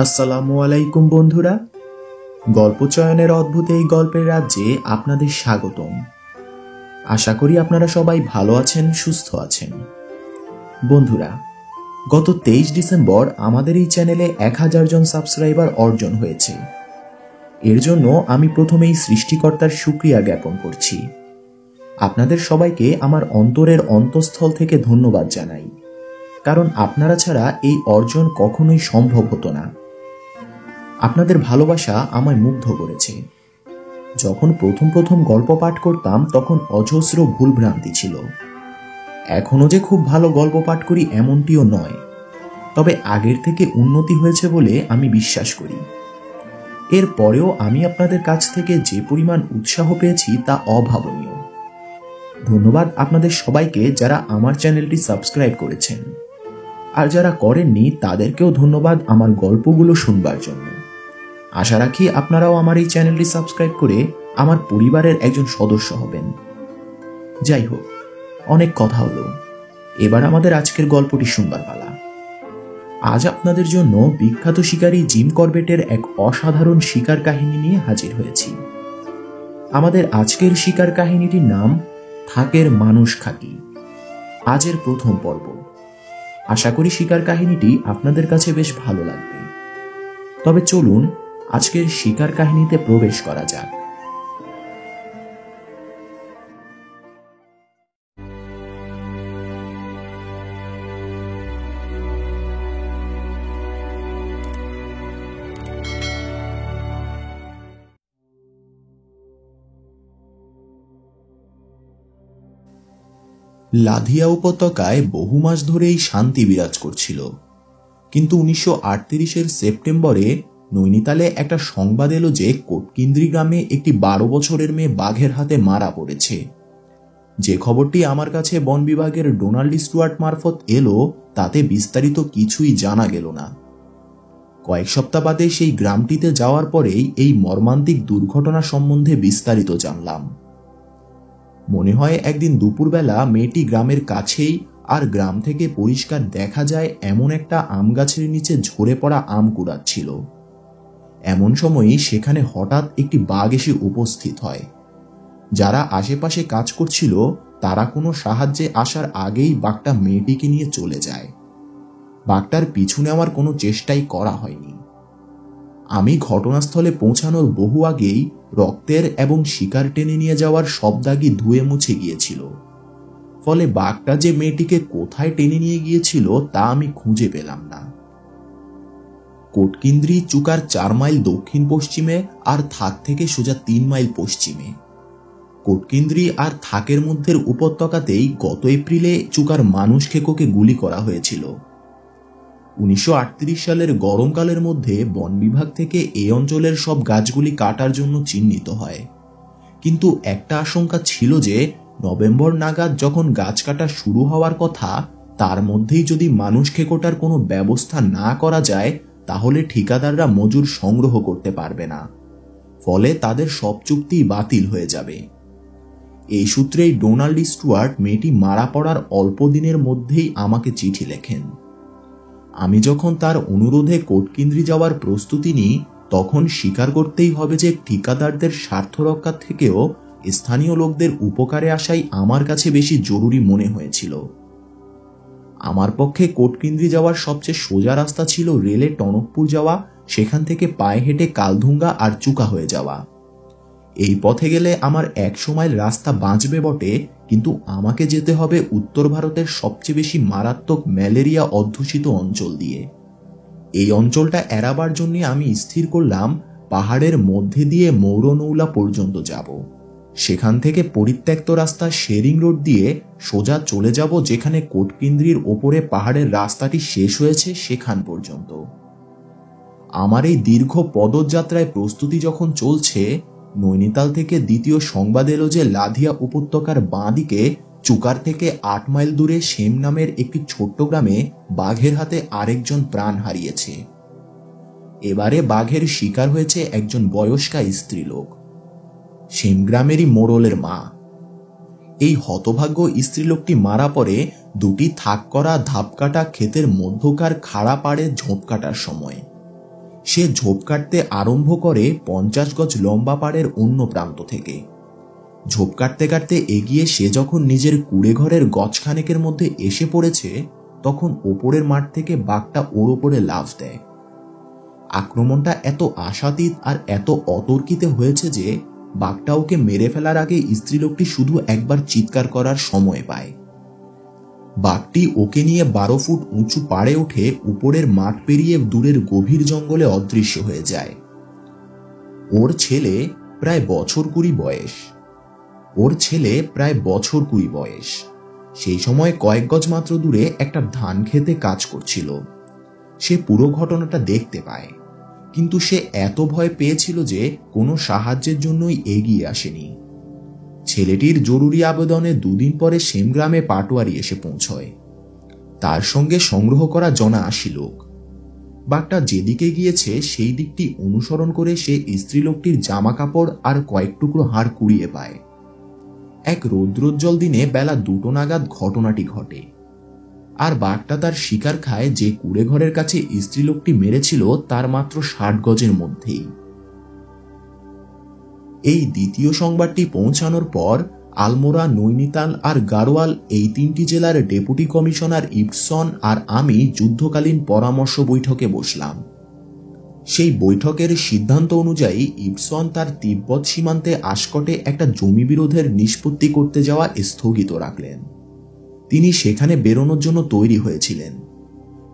আসসালামু আলাইকুম বন্ধুরা, গল্প চয়নের অদ্ভুত এই গল্পের রাজ্যে আপনাদের স্বাগতম। আশা করি আপনারা সবাই ভালো আছেন, সুস্থ আছেন। বন্ধুরা, গত 23 ডিসেম্বর আমাদের এই চ্যানেলে 1000 জন সাবস্ক্রাইবার অর্জন হয়েছে। এর জন্য আমি প্রথমেই সৃষ্টিকর্তার শুকরিয়া জ্ঞাপন করছি। আপনাদের সবাইকে আমার অন্তরের অন্তঃস্থল থেকে ধন্যবাদ জানাই, কারণ আপনারা ছাড়া এই অর্জন কখনোই সম্ভব হতো না। আপনাদের ভালোবাসা আমায় মুগ্ধ করেছে। যখন প্রথম গল্প পাঠ করতাম তখন অজস্র ভুলভ্রান্তি ছিল। এখনো যে খুব ভালো গল্প পাঠ করি এমনটিও নয়, তবে আগের থেকে উন্নতি হয়েছে বলে আমি বিশ্বাস করি। এর পরেও আমি আপনাদের কাছ থেকে যে পরিমাণ উৎসাহ পেয়েছি তা অভাবনীয়। ধন্যবাদ আপনাদের সবাইকে যারা আমার চ্যানেলটি সাবস্ক্রাইব করেছেন, আর যারা করেননি তাদেরকেও ধন্যবাদ আমার গল্পগুলো শুনবার জন্য। আশা রাখি আপনারাও আমার এই চ্যানেলটি সাবস্ক্রাইব করে আমার পরিবারের একজন সদস্য হবেন। যাই হোক, অনেক কথা হলো, এবার আমাদের আজকের গল্পটি শুনবার পালা। আজ আপনাদের জন্য বিখ্যাত শিকারী জিম করবেটের এক অসাধারণ শিকার কাহিনী নিয়ে হাজির হয়েছি। আমাদের আজকের শিকার কাহিনীটির নাম থাকের মানুষ খাকি। আজের প্রথম পর্ব। আশা করি শিকার কাহিনীটি আপনাদের কাছে বেশ ভালো লাগবে। তবে চলুন আজকের শিকার কাহিনীতে প্রবেশ করা যাক। লাধিয়া উপত্যকায় বহু মাস ধরেই শান্তি বিরাজ করছিল, কিন্তু 1938-এর সেপ্টেম্বরে নৈনিতালে একটা সংবাদ এলো যে কোটকিন্দ্রি গ্রামে একটি 12 বছরের মেয়ে বাঘের হাতে মারা পড়েছে। যে খবরটি আমার কাছে বন বিভাগের ডোনাল্ড স্টুয়ার্ট মারফত এলো তাতে বিস্তারিত কিছুই জানা গেল না। কয়েক সপ্তাহ বাদে সেই গ্রামটিতে যাওয়ার পরেই এই মর্মান্তিক দুর্ঘটনা সম্বন্ধে বিস্তারিত জানলাম। মনে হয় একদিন দুপুরবেলা মেয়েটি গ্রামের কাছেই, আর গ্রাম থেকে পরিষ্কার দেখা যায় এমন একটা আম গাছের নিচে ঝরে পড়া আম কুড়াচ্ছিল। এমন সময়ই সেখানে হঠাৎ একটি বাঘ এসে উপস্থিত হয়। যারা আশেপাশে কাজ করছিল তারা কোনো সাহায্যে আসার আগেই বাঘটা মেয়েটিকে নিয়ে চলে যায়। বাঘটার পিছু নেওয়ার কোনো চেষ্টাই করা হয়নি। আমি ঘটনাস্থলে পৌঁছানোর বহু আগেই রক্তের এবং শিকার টেনে নিয়ে যাওয়ার সব দাগই ধুয়ে মুছে গিয়েছিল। ফলে বাঘটা যে মেয়েটিকে কোথায় টেনে নিয়ে গিয়েছিল তা আমি খুঁজে পেলাম না। কোটকিন্দ্রি চুকার 4 মাইল দক্ষিণ পশ্চিমে আর থাক থেকে সোজা 3 মাইল পশ্চিমে। কোটকিন্দ্রি আর থাকের মধ্যের উপত্যকাতেই গত এপ্রিলে চুকার মানুষ খেকোকে গুলি করা হয়েছিল। 1938 সালের গরমকালের মধ্যে বন বিভাগ থেকে এই অঞ্চলের সব গাছগুলি কাটার জন্য চিহ্নিত হয়, কিন্তু একটা আশঙ্কা ছিল যে নভেম্বর নাগাদ যখন গাছ কাটা শুরু হওয়ার কথা তার মধ্যেই যদি মানুষ খেকোটার কোনো ব্যবস্থা না করা যায় তাহলে ঠিকাদাররা মজুর সংগ্রহ করতে পারবে না, ফলে তাদের সব চুক্তি বাতিল হয়ে যাবে। এই সূত্রেই ডোনাল্ড স্টুয়ার্ট মেয়েটি মারা পড়ার অল্প দিনের মধ্যেই আমাকে চিঠি লেখেন। আমি যখন তার অনুরোধে কোটকিন্দ্রি যাওয়ার প্রস্তুতি নিই তখন স্বীকার করতেই হবে যে ঠিকাদারদের স্বার্থ রক্ষা থেকেও স্থানীয় লোকদের উপকারে আসাই আমার কাছে বেশি জরুরি মনে হয়েছিল। আমার পক্ষে কোটকিন্দ্রি যাওয়ার সবচেয়ে সোজা রাস্তা ছিল রেলে টনকপুর যাওয়া, সেখান থেকে পায়ে হেঁটে কালধুঙ্গা আর চুকা হয়ে যাওয়া। এই পথে গেলে আমার 100 মাইল রাস্তা বাঁচবে বটে, কিন্তু আমাকে যেতে হবে উত্তর ভারতের সবচেয়ে বেশি মারাত্মক ম্যালেরিয়া অধ্যুষিত অঞ্চল দিয়ে। এই অঞ্চলটা এড়াবার জন্য আমি স্থির করলাম পাহাড়ের মধ্যে দিয়ে মৌরনৌলা পর্যন্ত যাব। সেখান থেকে পরিত্যক্ত রাস্তা শেরিং রোড দিয়ে সোজা চলে যাব যেখানে কোটকিন্দ্রির ওপরে পাহাড়ের রাস্তাটি শেষ হয়েছে সেখান পর্যন্ত। আমার এই দীর্ঘ পদযাত্রায় প্রস্তুতি যখন চলছে, নৈনিতাল থেকে দ্বিতীয় সংবাদ এলো যে লাধিয়া উপত্যকার বাঁ দিকে চুকার থেকে 8 মাইল দূরে সেম নামের একটি ছোট্ট গ্রামে বাঘের হাতে আরেকজন প্রাণ হারিয়েছে। এবারে বাঘের শিকার হয়েছে একজন বয়স্কা স্ত্রীলোক, সেম গ্রামেরই মোড়লের মা। এই হতভাগ্য স্ত্রীলোকটি মারা পড়ে দুটি থাক করা ধাপকাটা ক্ষেতের মধ্যকার খাড়া পাড়ে ঝোপ কাটার সময়। সে ঝোপ কাটতে আরম্ভ করে 50 গজ লম্বা পাড়ের অন্য প্রান্ত থেকে। ঝোপ কাটতে কাটতে এগিয়ে সে যখন নিজের কুড়ে ঘরের গজখানেকের মধ্যে এসে পড়েছে, তখন ওপরের মাঠ থেকে বাঘটা ওর ওপরে লাফ দেয়। আক্রমণটা এত আশাতীত আর এত অতর্কিতে হয়েছে যে বাঘটা ওকে মেরে ফেলার আগে স্ত্রীলোকটি শুধু একবার চিৎকার করার সময় পায়। বাঘটি ওকে নিয়ে 12 ফুট উঁচু পাড়ে উঠে উপরের মাঠ পেরিয়ে দূরের গভীর জঙ্গলে অদৃশ্য হয়ে যায়। ওর ছেলে প্রায় বছর 20 বয়স। সেই সময় কয়েক গজ মাত্র দূরে একটা ধান খেতে কাজ করছিল। সে পুরো ঘটনাটা দেখতে পায়, কিন্তু সে এত ভয় পেয়েছিল যে কোনো সাহায্যের জন্যই এগিয়ে আসেনি। ছেলেটির জরুরি আবেদনে 2 দিন পরে সেম গ্রামে পাটোয়ারি এসে পৌঁছয়। তার সঙ্গে সংগ্রহ করা জনা 80 লোক। বাঘটা যেদিকে গিয়েছে সেই দিকটি অনুসরণ করে সে স্ত্রীলোকটির জামা কাপড় আর কয়েক টুকরো হাড় কুড়িয়ে পায়। এক রৌদ্রোজ্জ্বল দিনে বেলা 2টো নাগাদ ঘটনাটি ঘটে। আর বাঘটা তার শিকার খায় যে কুড়ে ঘরের কাছে স্ত্রীলোকটি মেরেছিল তার মাত্র 60 গজের মধ্যেই। এই দ্বিতীয় সংবাদটি পৌঁছানোর পর আলমোড়া, নৈনিতাল আর গাড়োয়াল এই 3টি জেলার ডেপুটি কমিশনার ইবসন আর আমি যুদ্ধকালীন পরামর্শ বৈঠকে বসলাম। সেই বৈঠকের সিদ্ধান্ত অনুযায়ী ইবসন তার তিব্বত সীমান্তে আসকটে একটা জমি বিরোধের নিষ্পত্তি করতে যাওয়া স্থগিত রাখলেন। তিনি সেখানে বেরোনোর জন্য তৈরি হয়েছিলেন।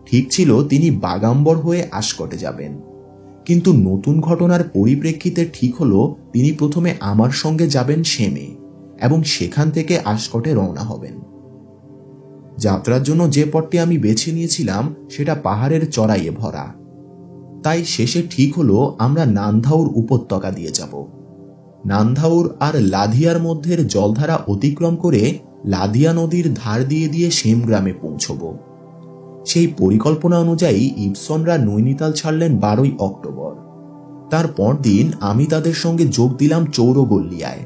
ঠিক ছিল তিনি বাগাম্বর হয়ে আসকটে যাবেন, কিন্তু নতুন ঘটনার পরিপ্রেক্ষিতে ঠিক হলো তিনি প্রথমে আমার সঙ্গে যাবেন সেমে এবং সেখান থেকে আসকটে রওনা হবেন। যাত্রার জন্য যে পথটি আমি বেছে নিয়েছিলাম সেটা পাহাড়ের চড়াইয়ে ভরা, তাই শেষে ঠিক হলো আমরা নান্ধাউর উপত্যকা দিয়ে যাব। নান্ধাউর আর লাধিয়ার মধ্যের জলধারা অতিক্রম করে লাধিয়া নদীর ধার দিয়ে দিয়ে সেম গ্রামে পৌঁছব। সেই পরিকল্পনা অনুযায়ী ইবসনরা নৈনিতাল ছাড়লেন 12ই অক্টোবর। তার পরদিন আমি তাদের সঙ্গে যোগ দিলাম চৌরগল্লিয়ায়।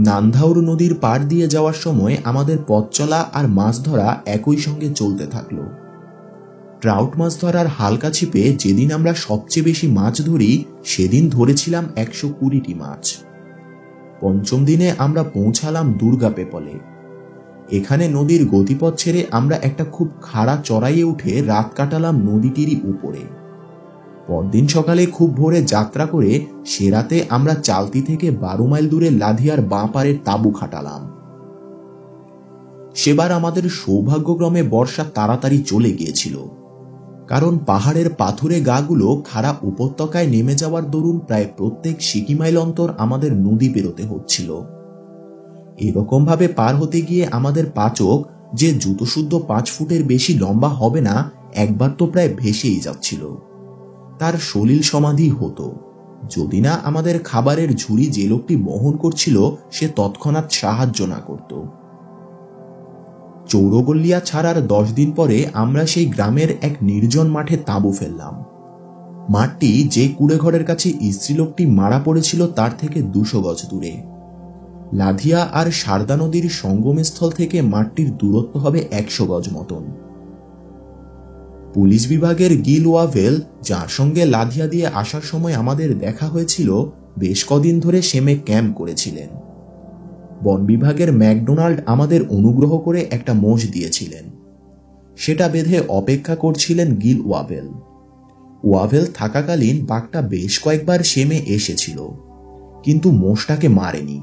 নান্ধাউর নদীর পাড় দিয়ে যাওয়ার সময় আমাদের পথ চলা আর মাছ ধরা একই সঙ্গে চলতে থাকলো। ট্রাউট মাছ ধরার হালকা ছিপে যেদিন আমরা সবচেয়ে বেশি মাছ ধরি সেদিন ধরেছিলাম 120টি মাছ। পঞ্চম দিনে আমরা পৌঁছালাম দুর্গা পেপলে। এখানে নদীর গতিপথ ছেড়ে আমরা একটা খুব খাড়া চড়াইয়ে উঠে রাত কাটালাম নদীটিরই উপরে। পরদিন সকালে খুব ভোরে যাত্রা করে সে রাতে আমরা চালতি থেকে 12 মাইল দূরে লাধিয়ার বাঁ পাড়ের তাঁবু খাটালাম। সেবার আমাদের সৌভাগ্যক্রমে বর্ষা তাড়াতাড়ি চলে গিয়েছিল, কারণ পাহাড়ের পাথুরে গাগুলো খাড়া উপত্যকায় নেমে যাওয়ার দরুন প্রায় প্রত্যেক সিকিমাইল অন্তর আমাদের নদী পেরোতে হচ্ছিল। এরকম ভাবে পার হতে গিয়ে আমাদের পাচক, যে জুতোশুদ্ধ 5 ফুটের বেশি লম্বা হবে না, একবার তো প্রায় ভেসেই যাচ্ছিল। তার সলিল সমাধি হতো যদি না আমাদের খাবারের ঝুড়ি যে লোকটি বহন করছিল সে তৎক্ষণাৎ সাহায্য না করত। চৌরগল্লিয়া ছাড়ার 10 দিন পরে আমরা সেই গ্রামের এক নির্জন মাঠে তাঁবু ফেললাম। মাঠটি যে কুড়ে ঘরের কাছে স্ত্রীলোকটি মারা পড়েছিল তার থেকে 200 গজ দূরে। লাধিয়া আর সারদা নদীর সঙ্গমস্থল থেকে মাঠটির দূরত্ব হবে 100 গজ মতন। পুলিশ বিভাগের গিল ওয়াভেল, যার সঙ্গে লাধিয়া দিয়ে আসার সময় আমাদের দেখা হয়েছিল, বেশ কদিন ধরে সেমে ক্যাম্প করেছিলেন। বন বিভাগের ম্যাকডোনাল্ড আমাদের অনুগ্রহ করে একটা মোষ দিয়েছিলেন। সেটা বেঁধে অপেক্ষা করছিলেন গিল ওয়াভেল। ওয়াভেল থাকাকালীন বাঘটা বেশ কয়েকবার সেমে এসেছিল, কিন্তু মোষটাকে মারেনি।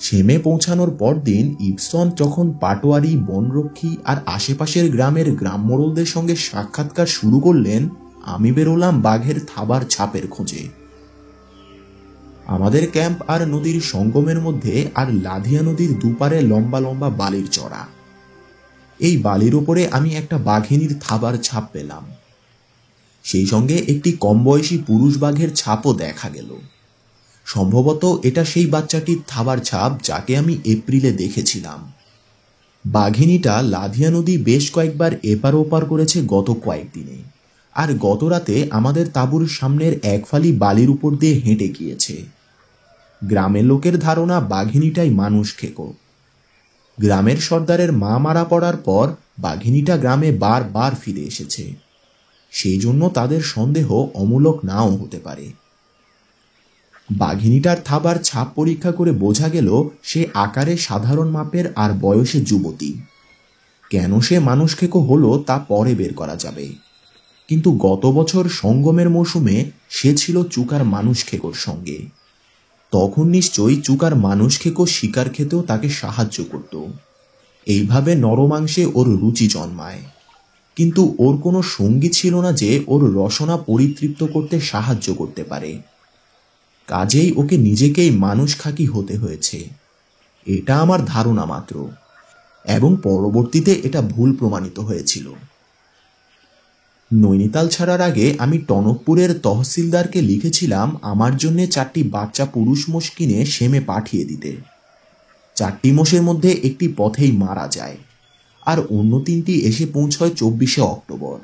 সেমে পৌঁছানোর পরদিন ইবসন যখন পাটোয়ারি, বনরক্ষী আর আশেপাশের গ্রামের গ্রামমোড়লদের সঙ্গে সাক্ষাৎকার শুরু করলেন, আমি বেরোলাম বাঘের থাবার ছাপের খোঁজে। আমাদের ক্যাম্প আর নদীর সঙ্গমের মধ্যে আর লাধিয়া নদীর দুপারে লম্বা লম্বা বালির চড়া। এই বালির উপরে আমি একটা বাঘিনীর থাবার ছাপ পেলাম। সেই সঙ্গে একটি কম বয়সী পুরুষ বাঘের ছাপও দেখা গেল। সম্ভবত এটা সেই বাচ্চাটির থাবার ছাপ যাকে আমি এপ্রিলে দেখেছিলাম। বাঘিনীটা লাধিয়া নদী বেশ কয়েকবার এপার ওপার করেছে গত কয়েকদিনে, আর গত রাতে আমাদের তাঁবুর সামনের এক ফালি বালির উপর দিয়ে হেঁটে গিয়েছে। গ্রামের লোকের ধারণা বাঘিনীটাই মানুষ খেকো। গ্রামের সর্দারের মা মারা পড়ার পর বাঘিনীটা গ্রামে বারবার ফিরে এসেছে, সেই জন্য তাদের সন্দেহ অমূলক নাও হতে পারে। বাঘিনীটার থাবার ছাপ পরীক্ষা করে বোঝা গেল সে আকারে সাধারণ মাপের আর বয়সে যুবতী। কেন সে মানুষ খেকো হলো তা পরে বের করা যাবে, কিন্তু গত বছর সঙ্গমের মৌসুমে সে ছিল চুকার মানুষ খেকোর সঙ্গে। তখন নিশ্চয়ই চুকার মানুষ খেকো শিকার খেতেও তাকে সাহায্য করত। এইভাবে নরমাংসে ওর রুচি জন্মায়, কিন্তু ওর কোনো সঙ্গী ছিল না যে ওর রসনা পরিতৃপ্ত করতে সাহায্য করতে পারে। কাজেই ওকে নিজেকেই মানুষ খাকি হতে হয়েছে। এটা আমার ধারণা মাত্র, এবং পরবর্তীতে এটা ভুল প্রমাণিত হয়েছিল। নৈনিতাল ছাড়ার আগে আমি টনকপুরের তহসিলদারকে লিখেছিলাম আমার জন্য 4টি বাচ্চা পুরুষ মোষ কিনে সেমে পাঠিয়ে দিতে। 4টি মোষের মধ্যে একটি পথেই মারা যায়, আর অন্য 3টি এসে পৌঁছয় 24শে অক্টোবর।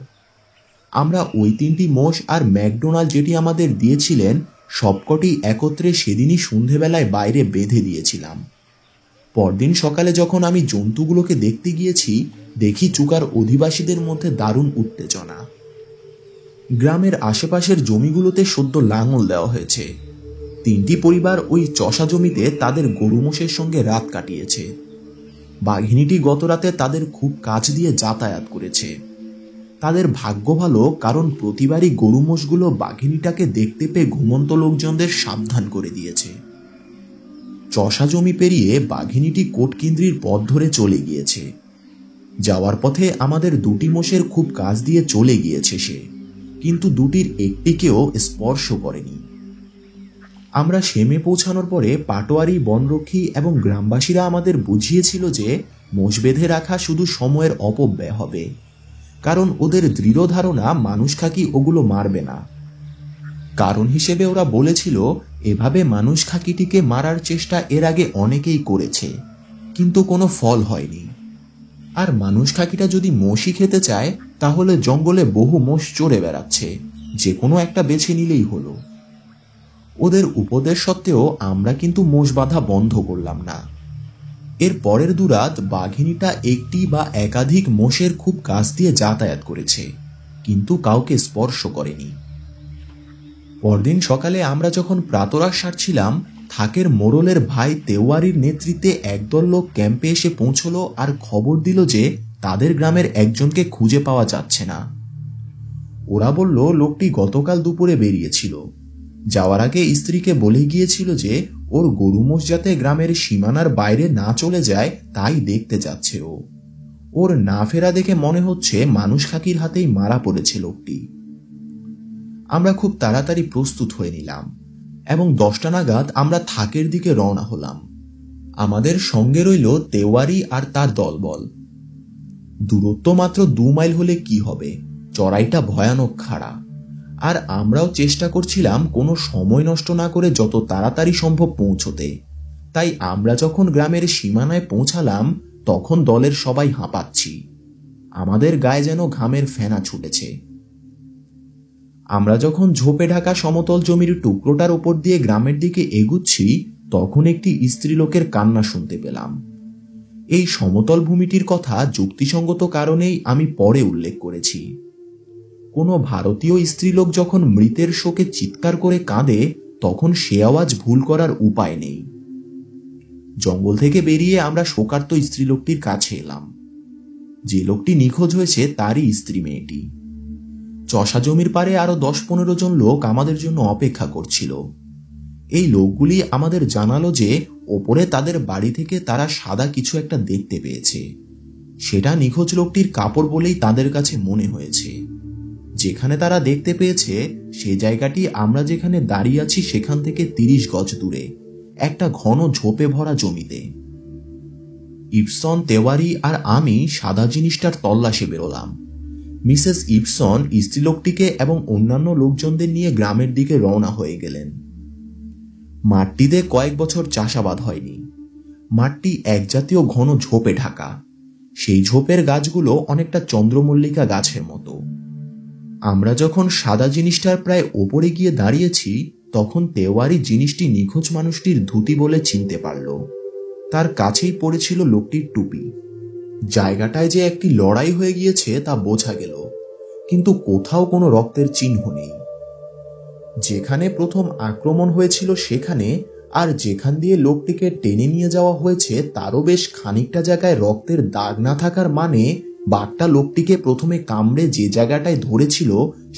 আমরা ওই 3টি মোষ আর ম্যাকডোনাল্ড যেটি আমাদের দিয়েছিলেন সবকটি একত্রে সেদিনই সন্ধেবেলায় বাইরে বেঁধে দিয়েছিলাম। পরদিন সকালে যখন আমি জন্তুগুলোকে দেখতে গিয়েছি, দেখি চুকার অধিবাসীদের মধ্যে দারুণ উত্তেজনা। গ্রামের আশেপাশের জমিগুলোতে সদ্য লাঙল দেওয়া হয়েছে। 3টি পরিবার ওই চষা জমিতে তাদের গরু মোষের সঙ্গে রাত কাটিয়েছে। বাঘিনীটি গত রাতে তাদের খুব কাছ দিয়ে যাতায়াত করেছে। তাদের ভাগ্য ভালো, কারণ প্রতিবারই গরু মোষগুলো বাঘিনীটাকে দেখতে পেয়ে ঘুমন্ত লোকজনদের সাবধান করে দিয়েছে। চষা জমি পেরিয়ে বাঘিনীটি কোটকিন্দ্রির পথ ধরে চলে গিয়েছে। যাওয়ার পথে আমাদের 2টি মোষের খুব কাছ দিয়ে চলে গিয়েছে সে, কিন্তু 2টির একটিকেও স্পর্শ করেনি। আমরা সেমে পৌঁছানোর পরে পাটোয়ারি, বনরক্ষী এবং গ্রামবাসীরা আমাদের বুঝিয়েছিল যে মোষ বেঁধে রাখা শুধু সময়ের অপব্যয় হবে, কারণ ওদের দৃঢ় ধারণা মানুষ খাকি ওগুলো মারবে না। কারণ হিসেবে ওরা বলেছিল এভাবে মানুষ খাকিটিকে মারার চেষ্টা এর আগে অনেকেই করেছে, কিন্তু কোনো ফল হয়নি। আর মানুষ খাকিটা যদি মোষই খেতে চায়, তাহলে জঙ্গলে বহু মোষ চড়ে বেড়াচ্ছে, যে কোনো একটা বেছে নিলেই হলো। ওদের উপদেশ সত্ত্বেও আমরা কিন্তু মোষ বাঁধা বন্ধ করলাম না। এর পরের দুরাত বাঘিনীটা একটি বা একাধিক মোষের খুব কাছ দিয়ে যাতায়াত করেছে, কিন্তু কাউকে স্পর্শ করেনি। পরদিন সকালে আমরা যখন প্রাতরাশ সারছিলাম, থাকের মোড়লের ভাই তেওয়ারির নেতৃত্বে একদল লোক ক্যাম্পে এসে পৌঁছলো আর খবর দিল যে তাদের গ্রামের একজনকে খুঁজে পাওয়া যাচ্ছে না। ওরা বলল লোকটি গতকাল দুপুরে বেরিয়েছিল। যাওয়ার আগে স্ত্রীকে বলে গিয়েছিল যে ওর গরু মোষ যাতে গ্রামের সীমানার বাইরে না চলে যায় তাই দেখতে যাচ্ছে ও। ওর না ফেরা দেখে মনে হচ্ছে মানুষ খাকির হাতেই মারা পড়েছে লোকটি। আমরা খুব তাড়াতাড়ি প্রস্তুত হয়ে নিলাম এবং 10টা নাগাদ আমরা থাকের দিকে রওনা হলাম। আমাদের সঙ্গে রইল তেওয়ারি আর তার দলবল। দূরত্ব মাত্র 2 মাইল হলে কি হবে, চড়াইটা ভয়ানক খাড়া, আর আমরাও চেষ্টা করছিলাম কোনো সময় নষ্ট না করে যত তাড়াতাড়ি সম্ভব পৌঁছতে। তাই আমরা যখন গ্রামের সীমানায় পৌঁছালাম তখন দলের সবাই হাঁপাচ্ছি, আমাদের গায়ে যেন ঘামের ফেনা ছুটেছে। আমরা যখন ঝোপে ঢাকা সমতল জমির টুকরোটার উপর দিয়ে গ্রামের দিকে এগুচ্ছি তখন একটি স্ত্রীলোকের কান্না শুনতে পেলাম। এই সমতল ভূমিটির কথা যুক্তিসঙ্গত কারণেই আমি পরে উল্লেখ করেছি। কোনো ভারতীয় স্ত্রীলোক যখন মৃতের শোকে চিৎকার করে কাঁদে তখন সে আওয়াজ ভুল করার উপায় নেই। জঙ্গল থেকে বেরিয়ে আমরা শোকার্ত স্ত্রীলোকটির কাছে এলাম। যে লোকটি নিখোঁজ হয়েছে তারই স্ত্রী মেয়েটি। চষা জমির পারে আরো 10-15 জন লোক আমাদের জন্য অপেক্ষা করছিল। এই লোকগুলি আমাদের জানালো যে ওপরে তাদের বাড়ি থেকে তারা সাদা কিছু একটা দেখতে পেয়েছে। সেটা নিখোঁজ লোকটির কাপড় বলেই তাদের কাছে মনে হয়েছে। যেখানে তারা দেখতে পেয়েছে সে জায়গাটি আমরা যেখানে দাঁড়িয়ে আছি সেখান থেকে 30 গজ দূরে একটা ঘন ঝোপে ভরা জমিতে। ইপসন, তেওয়ারি আর আমি সাদা জিনিসটার তল্লাশে বেরোলাম। মিসেস ইপসন স্ত্রীলোকটিকে এবং অন্যান্য লোকজনদের নিয়ে গ্রামের দিকে রওনা হয়ে গেলেন। মাঠটিতে কয়েক বছর চাষাবাদ হয়নি। মাঠটি এক জাতীয় ঘন ঝোপে ঢাকা। সেই ঝোপের গাছগুলো অনেকটা চন্দ্রমল্লিকা গাছের মতো। আমরা যখন সাদা জিনিসটার প্রায় ওপরে গিয়ে দাঁড়িয়েছি তখন তেওয়ারি জিনিসটি নিখোঁজ মানুষটির ধুতি বলে চিনতে পারল। তার কাছেই পড়েছিল লোকটির টুপি। জায়গাটায় যে একটি লড়াই হয়ে গিয়েছে তা বোঝা গেল, কিন্তু কোথাও কোনো রক্তের চিহ্ন নেই। যেখানে প্রথম আক্রমণ হয়েছিল সেখানে আর যেখান দিয়ে লোকটিকে টেনে নিয়ে যাওয়া হয়েছে তারও বেশ খানিকটা জায়গায় রক্তের দাগ না থাকার মানে বাঘটা লোকটিকে প্রথমে কামড়ে যে জায়গাটায় ধরেছিল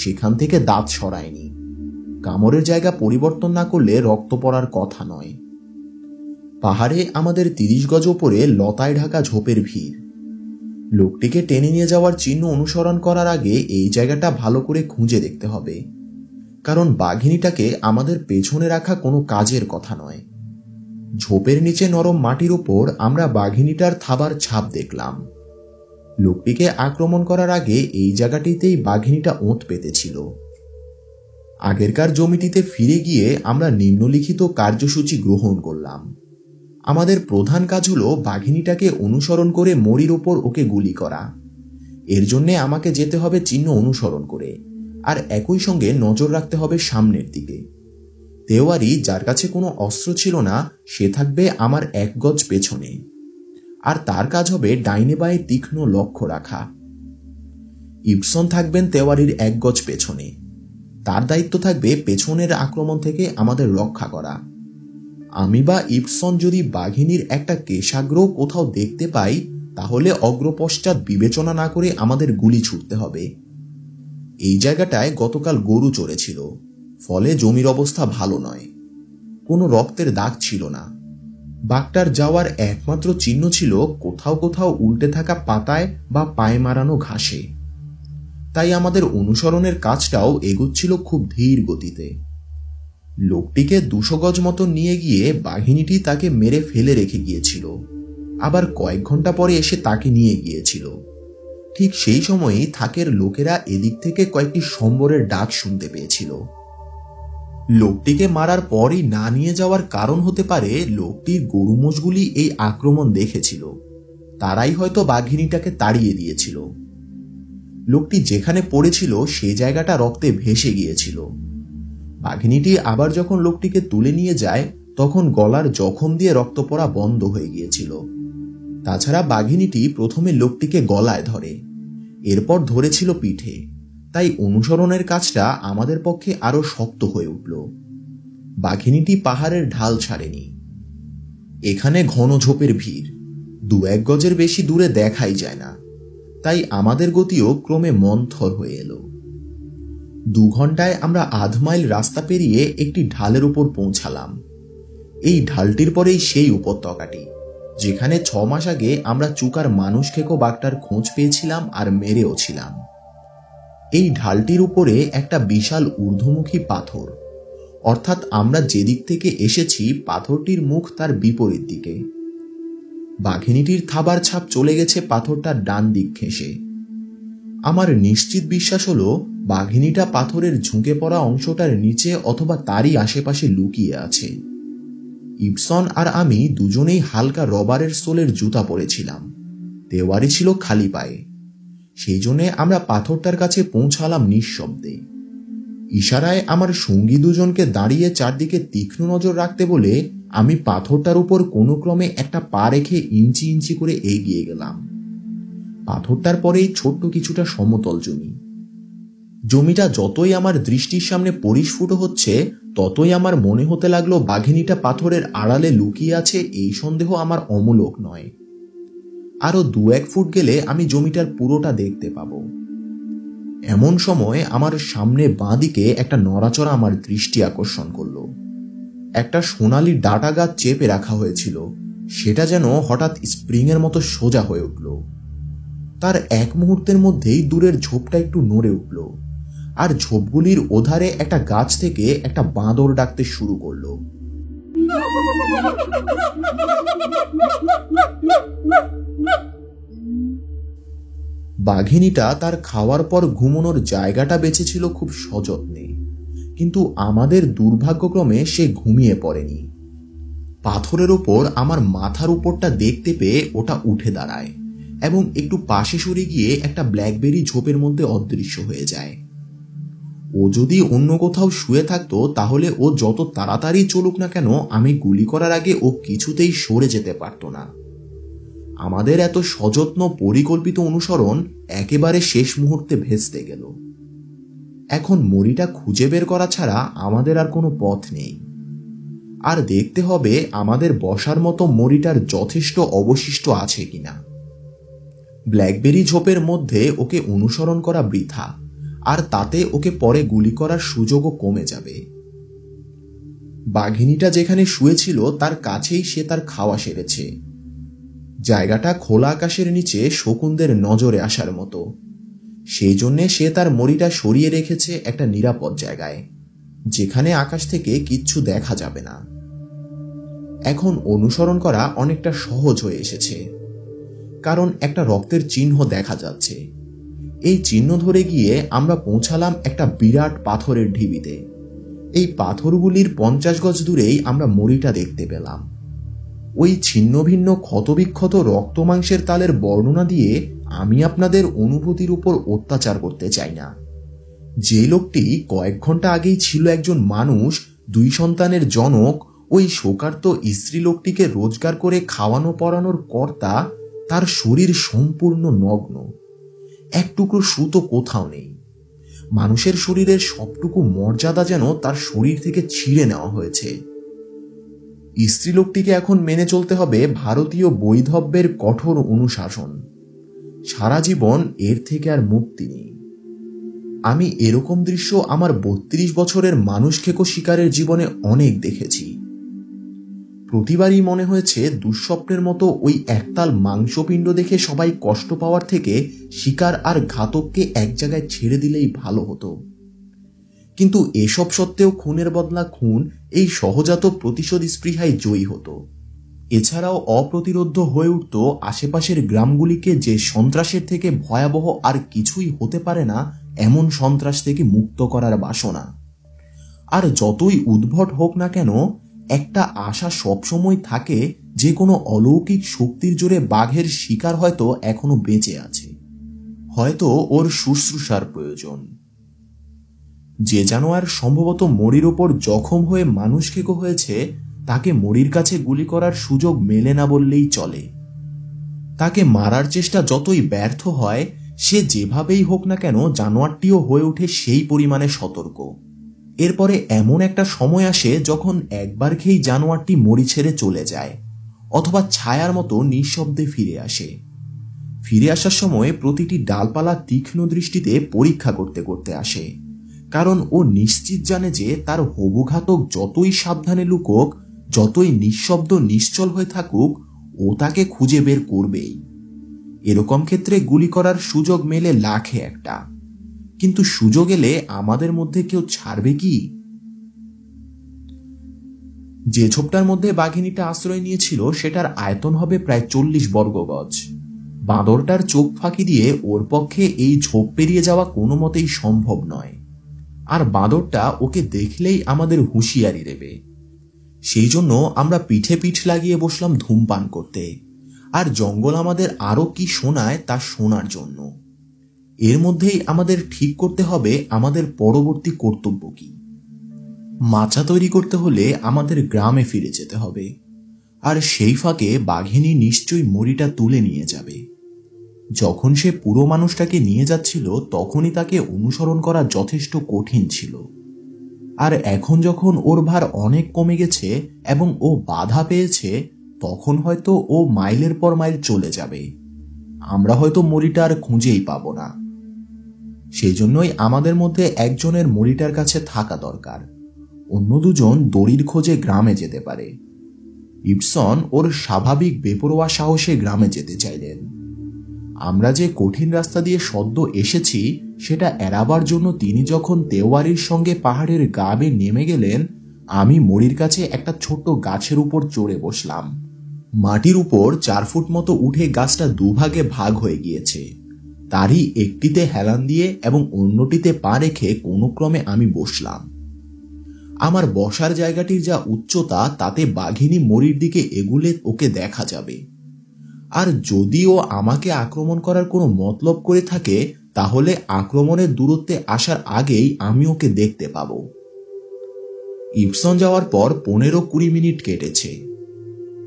সেখান থেকে দাঁত সরায়নি। কামড়ের জায়গা পরিবর্তন না করলে রক্ত পড়ার কথা নয়। পাহাড়ে আমাদের 30 গজ ওপরে লতায় ঢাকা ঝোপের ভিড়। লোকটিকে টেনে নিয়ে যাওয়ার চিহ্ন অনুসরণ করার আগে এই জায়গাটা ভালো করে খুঁজে দেখতে হবে, কারণ বাঘিনীটাকে আমাদের পেছনে রাখা কোনো কাজের কথা নয়। ঝোপের নিচে নরম মাটির উপর আমরা বাঘিনীটার থাবার ছাপ দেখলাম। লোকটিকে আক্রমণ করার আগে এই জায়গাটিতেই বাঘিনীটা ওঁত পেতেছিল। আগেরকার জমিটিতে ফিরে গিয়ে আমরা নিম্নলিখিত কার্যসূচি গ্রহণ করলাম। আমাদের প্রধান কাজ হলো বাঘিনীটাকে অনুসরণ করে মরির ওপর ওকে গুলি করা। এর জন্য আমাকে যেতে হবে চিহ্ন অনুসরণ করে, আর একই সঙ্গে নজর রাখতে হবে সামনের দিকে। তেওয়ারি, যার কাছে কোনো অস্ত্র ছিল না, সে থাকবে আমার 1 গজ পেছনে, আর তার কাজ হবে ডাইনে বাঁয়ে তীক্ষ্ণ লক্ষ্য রাখা। ইবসন থাকবেন তেওয়ারির 1 গজ পেছনে। তার দায়িত্ব থাকবে পেছনের আক্রমণ থেকে আমাদের রক্ষা করা। আমি বা ইবসন যদি বাঘিনীর একটা কেশাগ্র কোথাও দেখতে পাই, তাহলে অগ্রপশ্চাৎ বিবেচনা না করে আমাদের গুলি ছুটতে হবে। এই জায়গাটায় গতকাল গরু চড়েছিল, ফলে জমির অবস্থা ভালো নয়। কোনো রক্তের দাগ ছিল না। বাঘটার যাওয়ার একমাত্র চিহ্ন ছিল কোথাও কোথাও উল্টে থাকা পাতায় বা পায়ে মারানো ঘাসে। তাই আমাদের অনুসরণের কাজটাও এগোচ্ছিল খুব ধীর গতিতে। লোকটিকে 200 গজ মতো নিয়ে গিয়ে বাঘিনীটি তাকে মেরে ফেলে রেখে গিয়েছিল, আবার কয়েক ঘন্টা পরে এসে তাকে নিয়ে গিয়েছিল। ঠিক সেই সময়ই থাকের লোকেরা এদিক থেকে কয়েকটি সম্বরের ডাক শুনতে পেয়েছিল। লোকটিকে মারার পরই না নিয়ে যাওয়ার কারণ হতে পারে লোকটির গরু মোষগুলি এই আক্রমণ দেখেছিল, তারাই হয়তো বাঘিনীটাকে তাড়িয়ে দিয়েছিল। লোকটি যেখানে পড়েছিল সে জায়গাটা রক্তে ভেসে গিয়েছিল। বাঘিনীটি আবার যখন লোকটিকে তুলে নিয়ে যায় তখন গলার জখম দিয়ে রক্ত পড়া বন্ধ হয়ে গিয়েছিল। তাছাড়া বাঘিনীটি প্রথমে লোকটিকে গলায় ধরে, এরপর ধরেছিল পিঠে, তাই অনুসরণের কাজটা আমাদের পক্ষে আরো শক্ত হয়ে উঠল। বাঘিনীটি পাহাড়ের ঢাল ছাড়েনি। এখানে ঘন ঝোপের ভিড়, 2-1 গজের বেশি দূরে দেখাই যায় না, তাই আমাদের গতিও ক্রমে মন্থর হয়ে এলো। 2 ঘন্টায় আমরা আধ মাইল রাস্তা পেরিয়ে একটি ঢালের উপর পৌঁছালাম। এই ঢালটির পরেই সেই উপত্যকাটি, যেখানে 6 মাস আগে আমরা চুকার মানুষ খেকো বাঘটার খোঁজ পেয়েছিলাম আর মেরেও ছিলাম। এই ঢালটির উপরে একটা বিশাল ঊর্ধ্বমুখী পাথর, অর্থাৎ আমরা যেদিক থেকে এসেছি পাথরটির মুখ তার বিপরীত দিকে। বাঘিনীটির থাবার ছাপ চলে গেছে পাথরটার ডান দিক ঘেঁষে। আমার নিশ্চিত বিশ্বাস হলো বাঘিনীটা পাথরের ঝুঁকে পড়া অংশটার নিচে অথবা তারই আশেপাশে লুকিয়ে আছে। ইবসন আর আমি দুজনেই হালকা রবারের সোলের জুতা পরেছিলাম। তেওয়ারি ছিল খালি পায়ে। সেই জন্যে আমরা পাথরটার কাছে পৌঁছালাম নিঃশব্দে। ইশারায় আমার সঙ্গী দুজনকে দাঁড়িয়ে চারদিকে তীক্ষ্ণ নজর রাখতে বলে আমি পাথরটার উপর কোনো ক্রমে একটা পা রেখে ইঞ্চি ইঞ্চি করে এগিয়ে গেলাম। পাথরটার পরেই ছোট্ট কিছুটা সমতল জমি। জমিটা যতই আমার দৃষ্টির সামনে পরিস্ফুট হচ্ছে ততই আমার মনে হতে লাগলো বাঘিনীটা পাথরের আড়ালে লুকিয়ে আছে, এই সন্দেহ আমার অমূলক নয়। আরো 2-1 ফুট গেলে আমি জমিটার পুরোটা দেখতে পাবো। এমন সময় আমার সামনে বাঁ দিকে একটা নড়াচড়া আমার দৃষ্টি আকর্ষণ করলো। একটা সোনালি ডাটা গাছ চেপে রাখা হয়েছিল, সেটা যেন হঠাৎ স্প্রিং এর মতো সোজা হয়ে উঠল। তার এক মুহূর্তের মধ্যেই দূরের ঝোপটা একটু নড়ে উঠল, আর ঝোপগুলির ওধারে একটা গাছ থেকে একটা বাঁদর ডাকতে শুরু করলো। বাঘিনীটা তার খাওয়ার পর ঘুমানোর জায়গাটা বেঁচেছিল খুব সযত্নে, কিন্তু আমাদের দুর্ভাগ্যক্রমে সে ঘুমিয়ে পড়েনি। পাথরের ওপর আমার মাথার উপরটা দেখতে পেয়ে ওটা উঠে দাঁড়ায় এবং একটু পাশে সরে গিয়ে একটা ব্ল্যাকবেরি ঝোপের মধ্যে অদৃশ্য হয়ে যায়। ও যদি অন্য কোথাও শুয়ে থাকতো তাহলে ও যত তাড়াতাড়ি চলুক না কেন, আমি গুলি করার আগে ও কিছুতেই সরে যেতে পারতো না। আমাদের এত সযত্ন পরিকল্পিত অনুসরণ একেবারে শেষ মুহূর্তে ভেস্তে গেল। এখন মরিটা খুঁজে বের করা ছাড়া আমাদের আর কোনো পথ নেই। আর দেখতে হবে আমাদের বসার মতো মরিটার যথেষ্ট অবশিষ্ট আছে কিনা। ব্ল্যাকবেরি ঝোপের মধ্যে ওকে অনুসরণ করা বৃথা, আর তাতে ওকে পরে গুলি করার সুযোগও কমে যাবে। বাঘিনীটা যেখানে শুয়েছিল তার কাছেই সে তার খাওয়া সেরেছে। জায়গাটা খোলা আকাশের নিচে শকুনদের নজরে আসার মতো, সেই জন্যে সে তার মরিটা সরিয়ে রেখেছে একটা নিরাপদ জায়গায়, যেখানে আকাশ থেকে কিচ্ছু দেখা যাবে না। এখন অনুসরণ করা অনেকটা সহজ হয়ে এসেছে, কারণ একটা রক্তের চিহ্ন দেখা যাচ্ছে। এই চিহ্ন ধরে গিয়ে আমরা পৌঁছালাম একটা বিরাট পাথরের ঢিবিতে। এই পাথরগুলির 50 গজ দূরেই আমরা মরিটা দেখতে পেলাম। ওই ছিন্ন ভিন্ন ক্ষতবিক্ষত রক্তমাংসের তালের বর্ণনা দিয়ে আমি আপনাদের অনুভূতির উপর অত্যাচার করতে চাই না। যে লোকটি কয়েক ঘন্টা আগেই ছিল একজন মানুষ, 2 সন্তানের জনক, ওই শোকার্ত স্ত্রী লোকটিকে রোজগার করে খাওয়ানো পরানোর কর্তা, তার শরীর সম্পূর্ণ নগ্ন, একটুকরো সুতো কোথাও নেই। মানুষের শরীরের সবটুকু মর্যাদা যেন তার শরীর থেকে ছিঁড়ে নেওয়া হয়েছে। স্ত্রীলোকটিকে এখন মেনে চলতে হবে ভারতীয় বৈধব্যের কঠোর অনুশাসন। সারা জীবন এর থেকে আর মুক্তি নেই। আমি এরকম দৃশ্য আমার 32 বছরের মানুষ খেকো শিকারের জীবনে অনেক দেখেছি। প্রতিবারই মনে হয়েছে দুঃস্বপ্নের মতো ওই একতাল মাংসপিণ্ড দেখে সবাই কষ্ট পাওয়ার থেকে শিকার আর ঘাতককে এক জায়গায় ছেড়ে দিলেই ভালো হতো। কিন্তু এসব সত্ত্বেও খুনের বদলা খুন, এই সহজাত প্রতিশোধ স্পৃহায় জয়ী হতো। এছাড়াও অপ্রতিরোধ্য হয়ে উঠত আশেপাশের গ্রামগুলিকে যে সন্ত্রাসের থেকে ভয়াবহ আর কিছুই হতে পারে না এমন সন্ত্রাস থেকে মুক্ত করার বাসনা। আর যতই উদ্ভট হোক না কেন, একটা আশা সবসময় থাকে যে কোনো অলৌকিক শক্তির জোরে বাঘের শিকার হয়তো এখনো বেঁচে আছে, হয়তো ওর শুশ্রূষার প্রয়োজন। যে জানোয়ার সম্ভবত মরির ওপর জখম হয়ে মানুষ খেকো হয়েছে, তাকে মরির কাছে গুলি করার সুযোগ মেলে না বললেই চলে। তাকে মারার চেষ্টা যতই ব্যর্থ হয়, সে যেভাবেই হোক না কেন জানোয়ারটিও হয়ে ওঠে সেই পরিমাণে সতর্ক। এরপরে এমন একটা সময় আসে যখন একবার খেয়েই জানোয়ারটি মরি ছেড়ে চলে যায়, অথবা ছায়ার মতো নিঃশব্দে ফিরে আসে। ফিরে আসার সময় প্রতিটি ডালপালা তীক্ষ্ণ দৃষ্টিতে পরীক্ষা করতে করতে আসে, কারণ ও নিশ্চিত জানে যে তার হবু ঘাতক যতই সাবধানে লুকোক, যতই নিঃশব্দ নিশ্চল হয়ে থাকুক, ও তাকে খুঁজে বের করবেই। এরকম ক্ষেত্রে গুলি করার সুযোগ মেলে লাখে একটা, কিন্তু সুযোগ এলে আমাদের মধ্যে কেউ ছাড়বে কি? যে ঝোপটার মধ্যে বাঘিনীটা আশ্রয় নিয়েছিল সেটার আয়তন হবে প্রায় 40 বর্গ গজ। বাঁদরটার চোখ ফাঁকি দিয়ে ওর পক্ষে এই ঝোপ পেরিয়ে যাওয়া কোনো মতেই সম্ভব নয়। আর বাঁদরটা ওকে দেখলেই আমাদের হুঁশিয়ারি দেবে। সেই জন্য আমরা পিঠে পিঠ লাগিয়ে বসলাম ধূমপান করতে, আর জঙ্গল আমাদের আরো কি শোনায় তা শোনার জন্য। এর মধ্যেই আমাদের ঠিক করতে হবে আমাদের পরবর্তী কর্তব্য কি। মাচা তৈরি করতে হলে আমাদের গ্রামে ফিরে যেতে হবে, আর সেই ফাঁকে বাঘিনী নিশ্চয়ই মরিটা তুলে নিয়ে যাবে। যখন সে পুরো মানুষটাকে নিয়ে যাচ্ছিল তখনই তাকে অনুসরণ করা যথেষ্ট কঠিন ছিল, আর এখন যখন ওর ভার অনেক কমে গেছে এবং ও বাধা পেয়েছে, তখন হয়তো ও মাইলের পর মাইল চলে যাবে। আমরা হয়তো মরিটা আর খুঁজেই পাবো না। সেই জন্যই আমাদের মধ্যে একজনের মরিটার কাছে থাকা দরকার, অন্য দুজন দড়ির খোঁজে গ্রামে যেতে পারে। ইবসন ওর স্বাভাবিক বেপরোয়া সাহসে গ্রামে যেতে চাইলেন। আমরা যে কঠিন রাস্তা দিয়ে সদ্য এসেছি সেটা এড়াবার জন্য তিনি যখন তেওয়ারির সঙ্গে পাহাড়ের গা বেয়ে নেমে গেলেন, আমি মরির কাছে একটা ছোট্ট গাছের উপর চড়ে বসলাম। মাটির উপর 4 ফুট মতো উঠে গাছটা দুভাগে ভাগ হয়ে গিয়েছে। তারই একটিতে হেলান দিয়ে এবং অন্যটিতে পা রেখে কোনো ক্রমে আমি বসলাম। আমার বসার জায়গাটির যা উচ্চতা, তাতে বাঘিনী মরির দিকে এগুলে ওকে দেখা যাবে। আর যদিও আমাকে আক্রমণ করার কোনো মতলব করে থাকে, তাহলে আক্রমণের দূরত্বে আসার আগেই আমি ওকে দেখতে পাব। ইবসন যাওয়ার পর 15-20 মিনিট কেটেছে।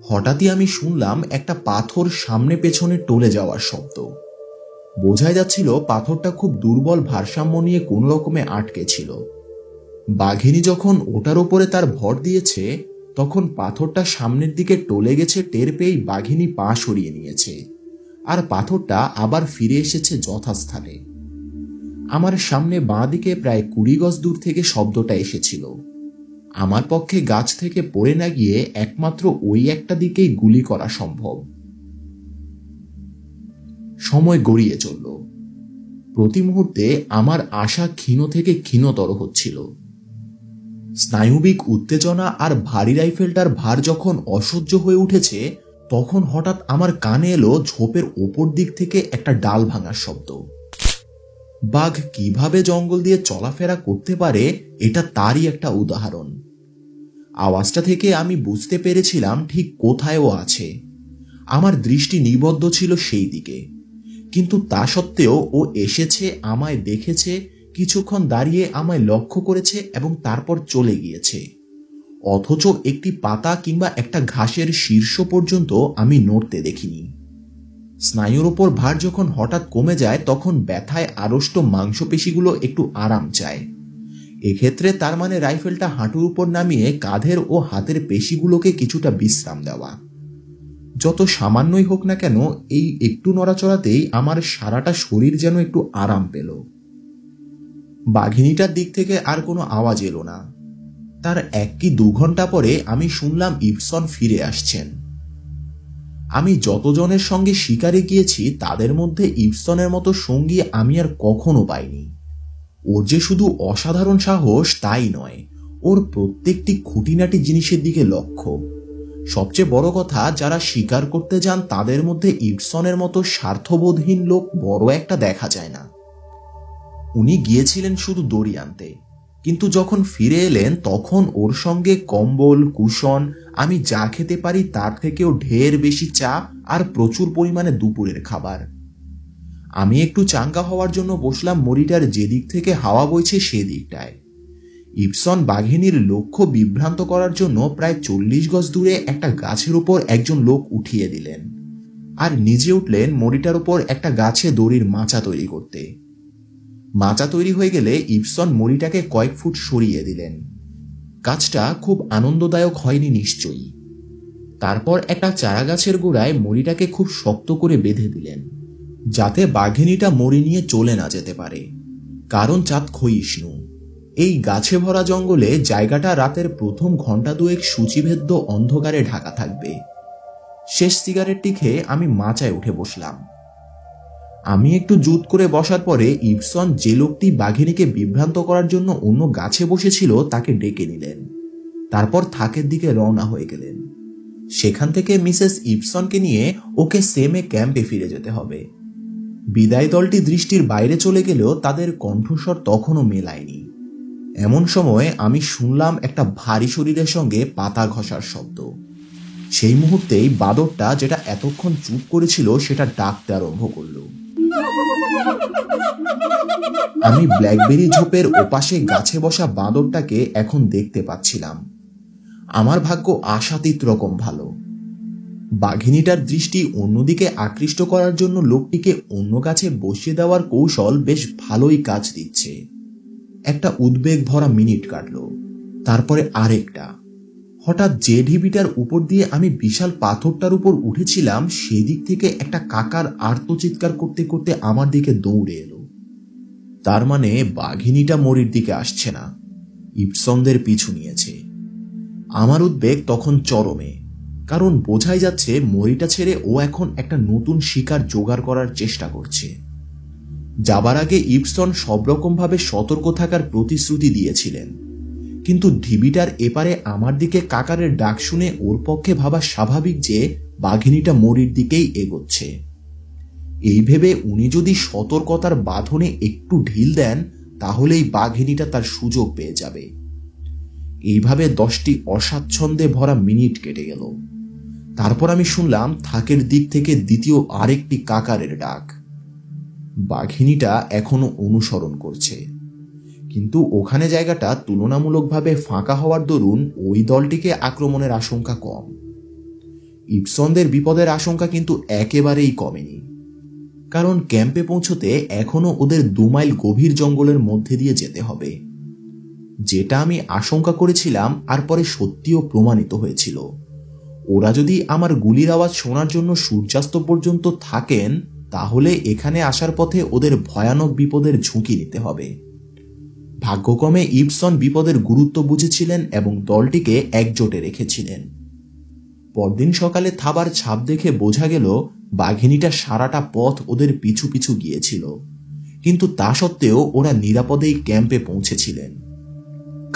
হঠাৎই আমি শুনলাম একটা পাথর সামনে পেছনে টলে যাওয়ার শব্দ। বোঝাই যাচ্ছিল পাথরটা খুব দুর্বল ভারসাম্য নিয়ে কোনো রকমে আটকে ছিল। বাঘিনী যখন ওটার উপরে তার ভর দিয়েছে, তখন পাথরটা সামনের দিকে টলে গেছে টের পেয়েই বাঘিনী পা সরিয়ে নিয়েছে, আর পাথরটা আবার ফিরে এসেছে যথাস্থানে। আমার সামনে বাঁ দিকে প্রায় 20 গজ দূর থেকে শব্দটা এসেছিল। আমার পক্ষে গাছ থেকে পড়ে না গিয়ে একমাত্র ওই একটা দিকেই গুলি করা সম্ভব। সময় গড়িয়ে চলল। প্রতি মুহূর্তে আমার আশা ক্ষীণ থেকে ক্ষীণতর হচ্ছিল। স্নায়ুবিক উত্তেজনা আর ভারী রাইফেলটার ভার যখন অসহ্য হয়ে উঠেছে, তখন হঠাৎ আমার কানে এলো ঝোপের ওপর দিক থেকে একটা ডাল ভাঙার শব্দ। বাঘ কিভাবে জঙ্গল দিয়ে চলাফেরা করতে পারে, এটা তারই একটা উদাহরণ। আওয়াজটা থেকে আমি বুঝতে পেরেছিলাম ঠিক কোথায় ও আছে। আমার দৃষ্টি নিবদ্ধ ছিল সেই দিকে, কিন্তু তা সত্ত্বেও ও এসেছে, আমায় দেখেছে, কিছুক্ষণ দাঁড়িয়ে আমায় লক্ষ্য করেছে এবং তারপর চলে গিয়েছে। অথচ একটি পাতা কিংবা একটা ঘাসের শীর্ষ পর্যন্ত আমি নড়তে দেখিনি। স্নায়ুর ওপর ভার যখন হঠাৎ কমে যায়, তখন ব্যথায় আড়ষ্ট মাংসপেশিগুলো একটু আরাম চায়। এক্ষেত্রে তার মানে রাইফেলটা হাঁটুর উপর নামিয়ে কাঁধের ও হাতের পেশিগুলোকে কিছুটা বিশ্রাম দেওয়া। যত সামান্যই হোক না কেন, এই একটু নড়াচড়াতেই আমার সারাটা শরীর যেন একটু আরাম পেল। বাঘিনীটার দিক থেকে আর কোনো আওয়াজ এলো না। তার 1 কি 2 ঘন্টা পরে আমি শুনলাম ইবসন ফিরে আসছেন। আমি যতজনের সঙ্গে শিকারে গিয়েছি তাদের মধ্যে ইবসনের মতো সঙ্গী আমি আর কখনো পাইনি। ওর যে শুধু অসাধারণ সাহস তাই নয়, ওর প্রত্যেকটি খুঁটিনাটি জিনিসের দিকে লক্ষ্য। সবচেয়ে বড় কথা, যারা শিকার করতে যান তাদের মধ্যে ইবসনের মতো স্বার্থবোধহীন লোক বড় একটা দেখা যায় না। উনি গিয়েছিলেন শুধু দড়ি আনতে, কিন্তু যখন ফিরে এলেন তখন ওর সঙ্গে কম্বল, কুশন, আমি যা খেতে পারি তার থেকেও ঢের বেশি চা আর প্রচুর পরিমাণে দুপুরের খাবার। আমি একটু চাঙ্গা হওয়ার জন্য বসলাম মরিটার যেদিক থেকে হাওয়া বইছে সেদিকটায়। ইবসন বাঘিনীর লক্ষ্য বিভ্রান্ত করার জন্য প্রায় 40 গজ দূরে একটা গাছের উপর একজন লোক উঠিয়ে দিলেন, আর নিজে উঠলেন মরিটার উপর একটা গাছে দড়ির মাচা তৈরি করতে। মাচা তৈরি হয়ে গেলে ইবসন মরিটাকে কয়েক ফুট সরিয়ে দিলেন। কাজটা খুব আনন্দদায়ক হয়নি নিশ্চয়ই। তারপর একটা চারা গাছের গোড়ায় মরিটাকে খুব শক্ত করে বেঁধে দিলেন, যাতে বাঘিনীটা মরি নিয়ে চলে না যেতে পারে, কারণ চাঁদ ক্ষয়িষ্ণু। এই গাছে ভরা জঙ্গলে জায়গাটা রাতের প্রথম ঘন্টা দুয়েক সূচিভেদ্য অন্ধকারে ঢাকা থাকবে। শেষ সিগারেটটি খেয়ে আমি মাচায় উঠে বসলাম। আমি একটু জুত করে বসার পরে ইবসন যে লোকটি বাঘিনীকে বিভ্রান্ত করার জন্য অন্য গাছে বসেছিল তাকে ডেকে নিলেন। তারপর থাকের দিকে রওনা হয়ে গেলেন। সেখান থেকে মিসেস ইবসনকে নিয়ে ওকে সেমে ক্যাম্পে ফিরে যেতে হবে। বিদায় দলটি দৃষ্টির বাইরে চলে গেলেও তাদের কণ্ঠস্বর তখনও মেলায়নি। এমন সময় আমি শুনলাম একটা ভারী শরীরের সঙ্গে পাতা ঘষার শব্দ। সেই মুহূর্তেই বাদরটা, যেটা এতক্ষণ চুপ করেছিল, সেটা ডাকতে আরম্ভ করলো। আমি ব্ল্যাকবেরি ঝোপের ওপাশে গাছে বসা বাঁদরটাকে এখন দেখতে পাচ্ছিলাম। আমার ভাগ্য আশাতীত রকম ভালো। বাঘিনীটার দৃষ্টি অন্যদিকে আকৃষ্ট করার জন্য লোকটিকে অন্য গাছে বসিয়ে দেওয়ার কৌশল বেশ ভালোই কাজ দিচ্ছে। একটা উদ্বেগ ভরা মিনিট কাটলো, তারপরে আরেকটা। হঠাৎ যে ঢিবিটার উপর দিয়ে আমি বিশাল পাথরটার উপর উঠেছিলাম, সেদিক থেকে একটা কাকার আর্তচিৎকার করতে করতে আমার দিকে দৌড়ে এলো। তার মানে বাঘিনীটা মরির দিকে আসছে না, ইবসনদের পিছু নিয়েছে। আমার উদ্বেগ তখন চরমে, কারণ বোঝাই যাচ্ছে মরিটা ছেড়ে ও এখন একটা নতুন শিকার জোগাড় করার চেষ্টা করছে। যাবার আগে ইবসন সব রকম ভাবে সতর্ক থাকার প্রতিশ্রুতি দিয়েছিলেন, কিন্তু ঢিবিটার এপারে আমার দিকে কাকারের ডাক শুনে ওর পক্ষে ভাবা স্বাভাবিক যে বাঘিনীটা মরির দিকেই এগোচ্ছে। এই ভেবে উনি যদি সতর্কতার বাঁধনে একটু ঢিল দেন, তাহলেই বাঘিনীটা তার সুযোগ পেয়ে যাবে। এইভাবে 10টি অস্বাচ্ছন্দ্যে ভরা মিনিট কেটে গেল। তারপর আমি শুনলাম থাকের দিক থেকে দ্বিতীয় আরেকটি কাকারের ডাক। বাঘিনীটা এখনো অনুসরণ করছে, কিন্তু ওখানে জায়গাটা তুলনামূলকভাবে ফাঁকা হওয়ার দরুন ওই দলটিকে আক্রমণের আশঙ্কা কম। ইবসনদের বিপদের আশঙ্কা কিন্তু একেবারেই কমেনি, কারণ ক্যাম্পে পৌঁছতে এখনো ওদের 2 মাইল গভীর জঙ্গলের মধ্যে দিয়ে যেতে হবে। যেটা আমি আশঙ্কা করেছিলাম আর পরে সত্যিও প্রমাণিত হয়েছিল। ওরা যদি আমার গুলির আওয়াজ শোনার জন্য সূর্যাস্ত পর্যন্ত থাকেন, তাহলে এখানে আসার পথে ওদের ভয়ানক বিপদের ঝুঁকি নিতে হবে। ভাগ্যক্রমে ইবসন বিপদের গুরুত্ব বুঝেছিলেন এবং দলটিকে একজোটে রেখেছিলেন। পরদিন সকালে থাবার ছাপ দেখে বোঝা গেল বাঘিনীটা সারাটা পথ ওদের পিছু পিছু গিয়েছিল, কিন্তু তা সত্ত্বেও ওরা নিরাপদেই ক্যাম্পে পৌঁছেছিলেন।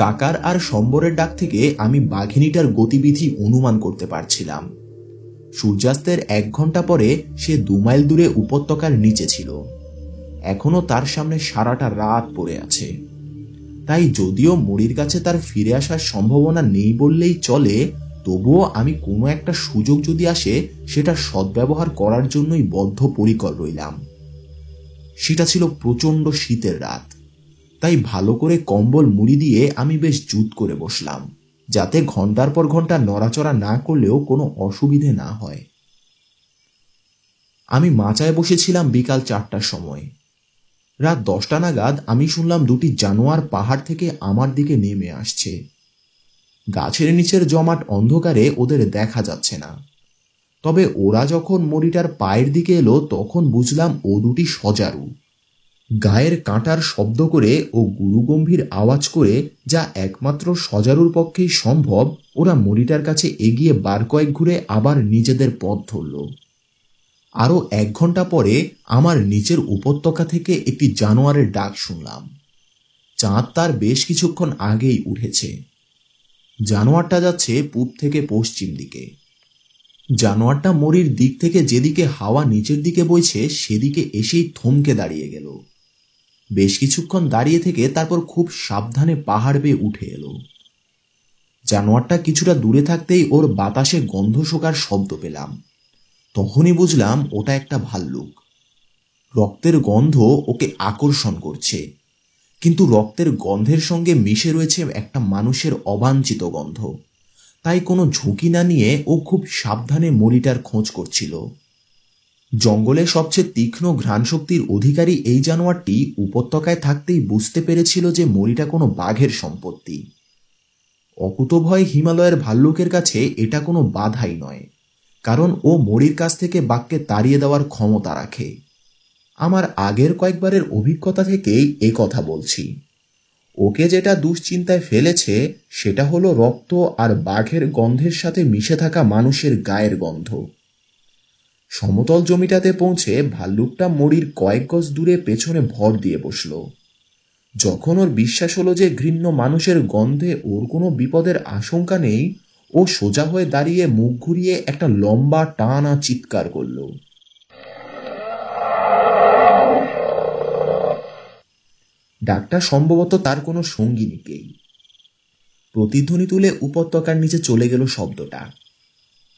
কাকার আর সম্বরের ডাক থেকে আমি বাঘিনীটার গতিবিধি অনুমান করতে পারছিলাম। সূর্যাস্তের 1 ঘন্টা পরে সে 2 মাইল দূরে উপত্যকার নিচে ছিল। এখনো তার সামনে সারাটা রাত পড়ে আছে। তাই যদিও মরির কাছে তার ফিরে আসার সম্ভাবনা নেই বললেই চলে, তবুও আমি কোনো একটা সুযোগ যদি আসে সেটা সদ্ব্যবহার করার জন্যই বদ্ধপরিকর রইলাম। সেটা ছিল প্রচণ্ড শীতের রাত, তাই ভালো করে কম্বল মুড়ি দিয়ে আমি বেশ জুত করে বসলাম, যাতে ঘন্টার পর ঘন্টা নড়াচড়া না করলেও কোনো অসুবিধে না হয়। আমি মাচায় বসেছিলাম বিকাল 4টার সময়। রাত 10টা নাগাদ আমি শুনলাম 2টি জানোয়ার পাহাড় থেকে আমার দিকে নেমে আসছে। গাছের নিচের জমাট অন্ধকারে ওদের দেখা যাচ্ছে না, তবে ওরা যখন মরিটার পায়ের দিকে এলো তখন বুঝলাম ও 2টি সজারু। গায়ের কাঁটার শব্দ করে ও গুরুগম্ভীর আওয়াজ করে, যা একমাত্র সজারুর পক্ষেই সম্ভব, ওরা মরিটার কাছে এগিয়ে বার কয়েক ঘুরে আবার নিজেদের পথ ধরল। আরও 1 ঘন্টা পরে আমার নিচের উপত্যকা থেকে একটি জানোয়ারের ডাক শুনলাম। চাঁদ তার বেশ কিছুক্ষণ আগেই উঠেছে। জানোয়ারটা যাচ্ছে পূব থেকে পশ্চিম দিকে। জানোয়ারটা মরির দিক থেকে যেদিকে হাওয়া নিচের দিকে বইছে সেদিকে এসেই থমকে দাঁড়িয়ে গেল। বেশ কিছুক্ষণ দাঁড়িয়ে থেকে তারপর খুব সাবধানে পাহাড় বেয়ে উঠে এলো। জানোয়ারটা কিছুটা দূরে থাকতেই ওর বাতাসে গন্ধ শোকার শব্দ পেলাম। তখনই বুঝলাম ওটা একটা ভাল্লুক। রক্তের গন্ধ ওকে আকর্ষণ করছে, কিন্তু রক্তের গন্ধের সঙ্গে মিশে রয়েছে একটা মানুষের অবাঞ্ছিত গন্ধ। তাই কোনো ঝুঁকি না নিয়ে ও খুব সাবধানে মরিটার খোঁজ করছিল। জঙ্গলে সবচেয়ে তীক্ষ্ণ ঘ্রাণশক্তির অধিকারী এই জানোয়ারটি উপত্যকায় থাকতেই বুঝতে পেরেছিল যে মরিটা কোনো বাঘের সম্পত্তি। অকুতোভয় হিমালয়ের ভাল্লুকের কাছে এটা কোনো বাধাই নয়, কারণ ও মরির কাছ থেকে বাঘকে তাড়িয়ে দেওয়ার ক্ষমতা রাখে। আমার আগের কয়েকবারের অভিজ্ঞতা থেকেই এ কথা বলছি। ওকে যেটা দুশ্চিন্তায় ফেলেছে সেটা হলো রক্ত আর বাঘের গন্ধের সাথে মিশে থাকা মানুষের গায়ের গন্ধ। সমতল জমিটাতে পৌঁছে ভাল্লুকটা মরির কয়েক গজ দূরে পেছনে ভর দিয়ে বসল। যখন ওর বিশ্বাস হলো যে ঘৃণ্য মানুষের গন্ধে ওর কোনো বিপদের আশঙ্কা নেই, ও সোজা হয়ে দাঁড়িয়ে মুখ ঘুরিয়ে একটা লম্বা টানা চিৎকার করল। ডাকটা সম্ভবত তার কোনো সঙ্গিনীকেই। প্রতিধ্বনি তুলে উপত্যকার নিচে চলে গেল শব্দটা।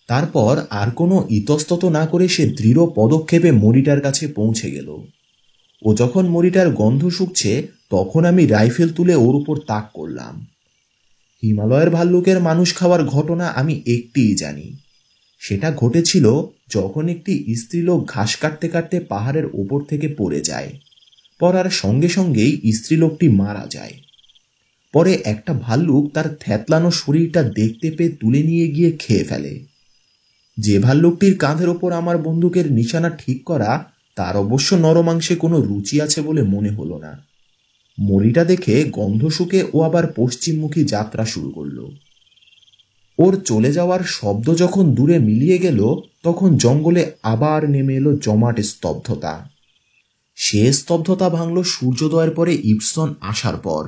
তারপর আর কোনো ইতস্তত না করে সে দৃঢ় পদক্ষেপে মরিটার কাছে পৌঁছে গেল। ও যখন মরিটার গন্ধ শুকছে তখন আমি রাইফেল তুলে ওর উপর তাক করলাম। হিমালয়ের ভাল্লুকের মানুষ খাওয়ার ঘটনা আমি একটিই জানি। সেটা ঘটেছিল যখন একটি স্ত্রীলোক ঘাস কাটতে কাটতে পাহাড়ের ওপর থেকে পড়ে যায়। পড়ার সঙ্গে সঙ্গেই স্ত্রীলোকটি মারা যায়। পরে একটা ভাল্লুক তার থ্যাতলানো শরীরটা দেখতে পেয়ে তুলে নিয়ে গিয়ে খেয়ে ফেলে। যে ভাল্লুকটির কাঁধের ওপর আমার বন্দুকের নিশানা ঠিক করা, তার অবশ্য নরমাংসে কোনো রুচি আছে বলে মনে হলো না। মরিটা দেখে গন্ধ শুকে ও আবার পশ্চিমমুখী যাত্রা শুরু করল। ওর চলে যাওয়ার শব্দ যখন দূরে মিলিয়ে গেল তখন জঙ্গলে আবার নেমে এলো জমাট স্তব্ধতা। সে স্তব্ধতা ভাঙল সূর্যোদয়ের পরে ইবসন আসার পর।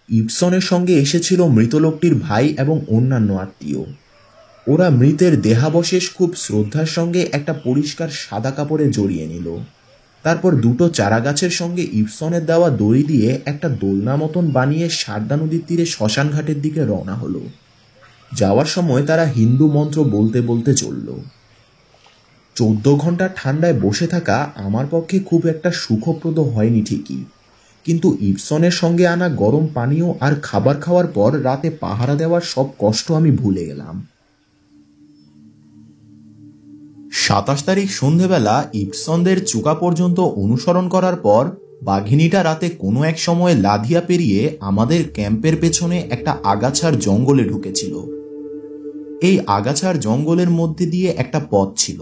ইবসনের সঙ্গে এসেছিল মৃতলোকটির ভাই এবং অন্যান্য আত্মীয়। ওরা মৃতের দেহাবশেষ খুব শ্রদ্ধার সঙ্গে একটা পরিষ্কার সাদা কাপড়ে জড়িয়ে নিল। তারপর 2টো চারাগাছের সঙ্গে ইবসনের দেওয়া দড়ি দিয়ে একটা দোলনা মতন বানিয়ে সারদা নদীর তীরে শ্মশান ঘাটের দিকে রওনা হলো। যাওয়ার সময় তারা হিন্দু মন্ত্র বলতে বলতে চলল। 14 ঘন্টা ঠান্ডায় বসে থাকা আমার পক্ষে খুব একটা সুখপ্রদ হয়নি ঠিকই, কিন্তু ইবসনের সঙ্গে আনা গরম পানীয় আর খাবার খাওয়ার পর রাতে পাহারা দেওয়ার সব কষ্ট আমি ভুলে গেলাম। 27 তারিখ সন্ধেবেলা ইবসনদের চুকা পর্যন্ত অনুসরণ করার পর বাঘিনীটা রাতে কোনো এক সময় লাধিয়া পেরিয়ে আমাদের ক্যাম্পের পেছনে একটা আগাছার জঙ্গলে ঢুকেছিল। এই আগাছার জঙ্গলের মধ্যে দিয়ে একটা পথ ছিল,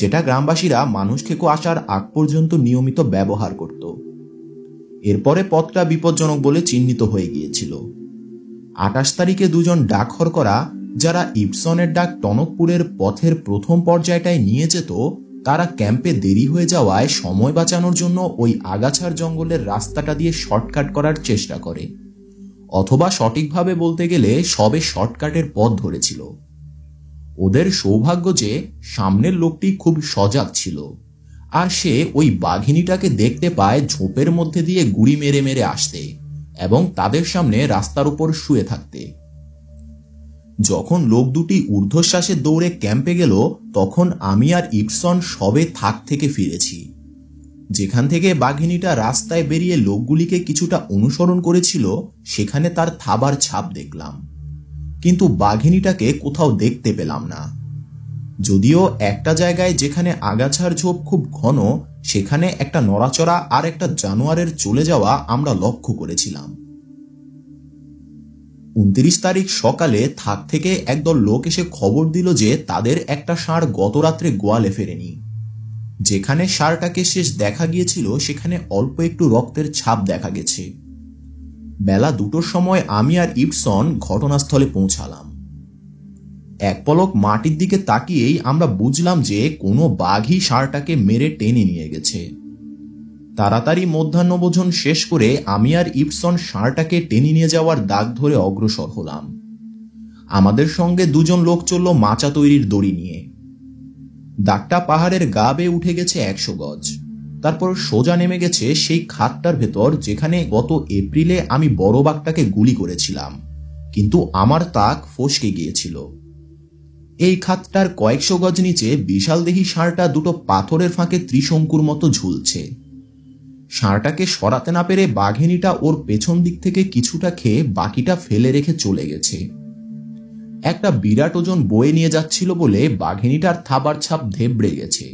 যেটা গ্রামবাসীরা মানুষ খেকো আসার আগ পর্যন্ত নিয়মিত ব্যবহার করত। এরপরে পথটা বিপজ্জনক বলে চিহ্নিত হয়ে গিয়েছিল। 28 তারিখে দুজন ডাকঘর করা, যারা ইবসনের ডাক টনকপুরের পথের প্রথম পর্যায়টায় নিয়ে যেত, তারা ক্যাম্পে দেরি হয়ে যাওয়ায় সময় বাঁচানোর জন্য ওই আগাছার জঙ্গলের রাস্তাটা দিয়ে শর্টকাট করার চেষ্টা করে, অথবা সঠিকভাবে বলতে গেলে সবে শর্টকাটের পথ ধরেছিল। ওদের সৌভাগ্য যে সামনের লোকটি খুব সজাগ ছিল, আর সে ওই বাঘিনীটাকে দেখতে পায় ঝোপের মধ্যে দিয়ে গুড়ি মেরে মেরে আসতে এবং তাদের সামনে রাস্তার উপর শুয়ে থাকতে। যখন লোক দুটি ঊর্ধ্বশ্বাসে দৌড়ে ক্যাম্পে গেল, তখন আমি আর ইবসন সবে থাক থেকে ফিরেছি। যেখান থেকে বাঘিনীটা রাস্তায় বেরিয়ে লোকগুলিকে কিছুটা অনুসরণ করেছিল, সেখানে তার থাবার ছাপ দেখলাম, কিন্তু বাঘিনীটাকে কোথাও দেখতে পেলাম না। যদিও একটা জায়গায় যেখানে আগাছার ঝোপ খুব ঘন, সেখানে একটা নড়াচড়া আর একটা জানোয়ারের চলে যাওয়া আমরা লক্ষ্য করেছিলাম। 29 তারিখ সকালে থাক থেকে একদল লোক এসে খবর দিল যে তাদের একটা ষাঁড় গত রাত্রে গোয়ালে ফেরেনি। যেখানে ষাঁড়টাকে শেষ দেখা গিয়েছিল সেখানে অল্প একটু রক্তের ছাপ দেখা গেছে। বেলা 2টোর সময় আমি আর ইবসন ঘটনাস্থলে পৌঁছালাম। এক পলক মাটির দিকে তাকিয়েই আমরা বুঝলাম যে কোনো বাঘই ষাঁড়টাকে মেরে টেনে নিয়ে গেছে। তাড়াতাড়ি মধ্যাহ্নভোজন শেষ করে আমি আর ইবসন ষাঁড়টাকে টেনে নিয়ে যাওয়ার দাগ ধরে অগ্রসর হলাম। আমাদের সঙ্গে দুজন লোক চলল মাচা তৈরির দড়ি নিয়ে। দাগটা পাহাড়ের গা বেয়ে উঠে গেছে 100 গজ, তারপর সোজা নেমে গেছে সেই খাতটার ভেতর যেখানে গত এপ্রিলে আমি বড় বাঘটাকে গুলি করেছিলাম, কিন্তু আমার তাক ফসকে গিয়েছিল। এই খাতটার কয়েকশো গজ নিচে বিশাল দেহী ষাঁড়টা দুটো পাথরের ফাঁকে ত্রিশঙ্কুর মতো ঝুলছে। ষাঁড়টাকে সরাতে না পেরে বাঘিনীটা ওর পেছন দিক থেকে কিছুটা খেয়ে বাকিটা ফেলে রেখে চলে গেছে। একটা বিরাট ওজন বয়ে নিয়ে যাচ্ছিল বলে বাঘিনীটার থাবার ছাপ ধেবড়ে গেছে,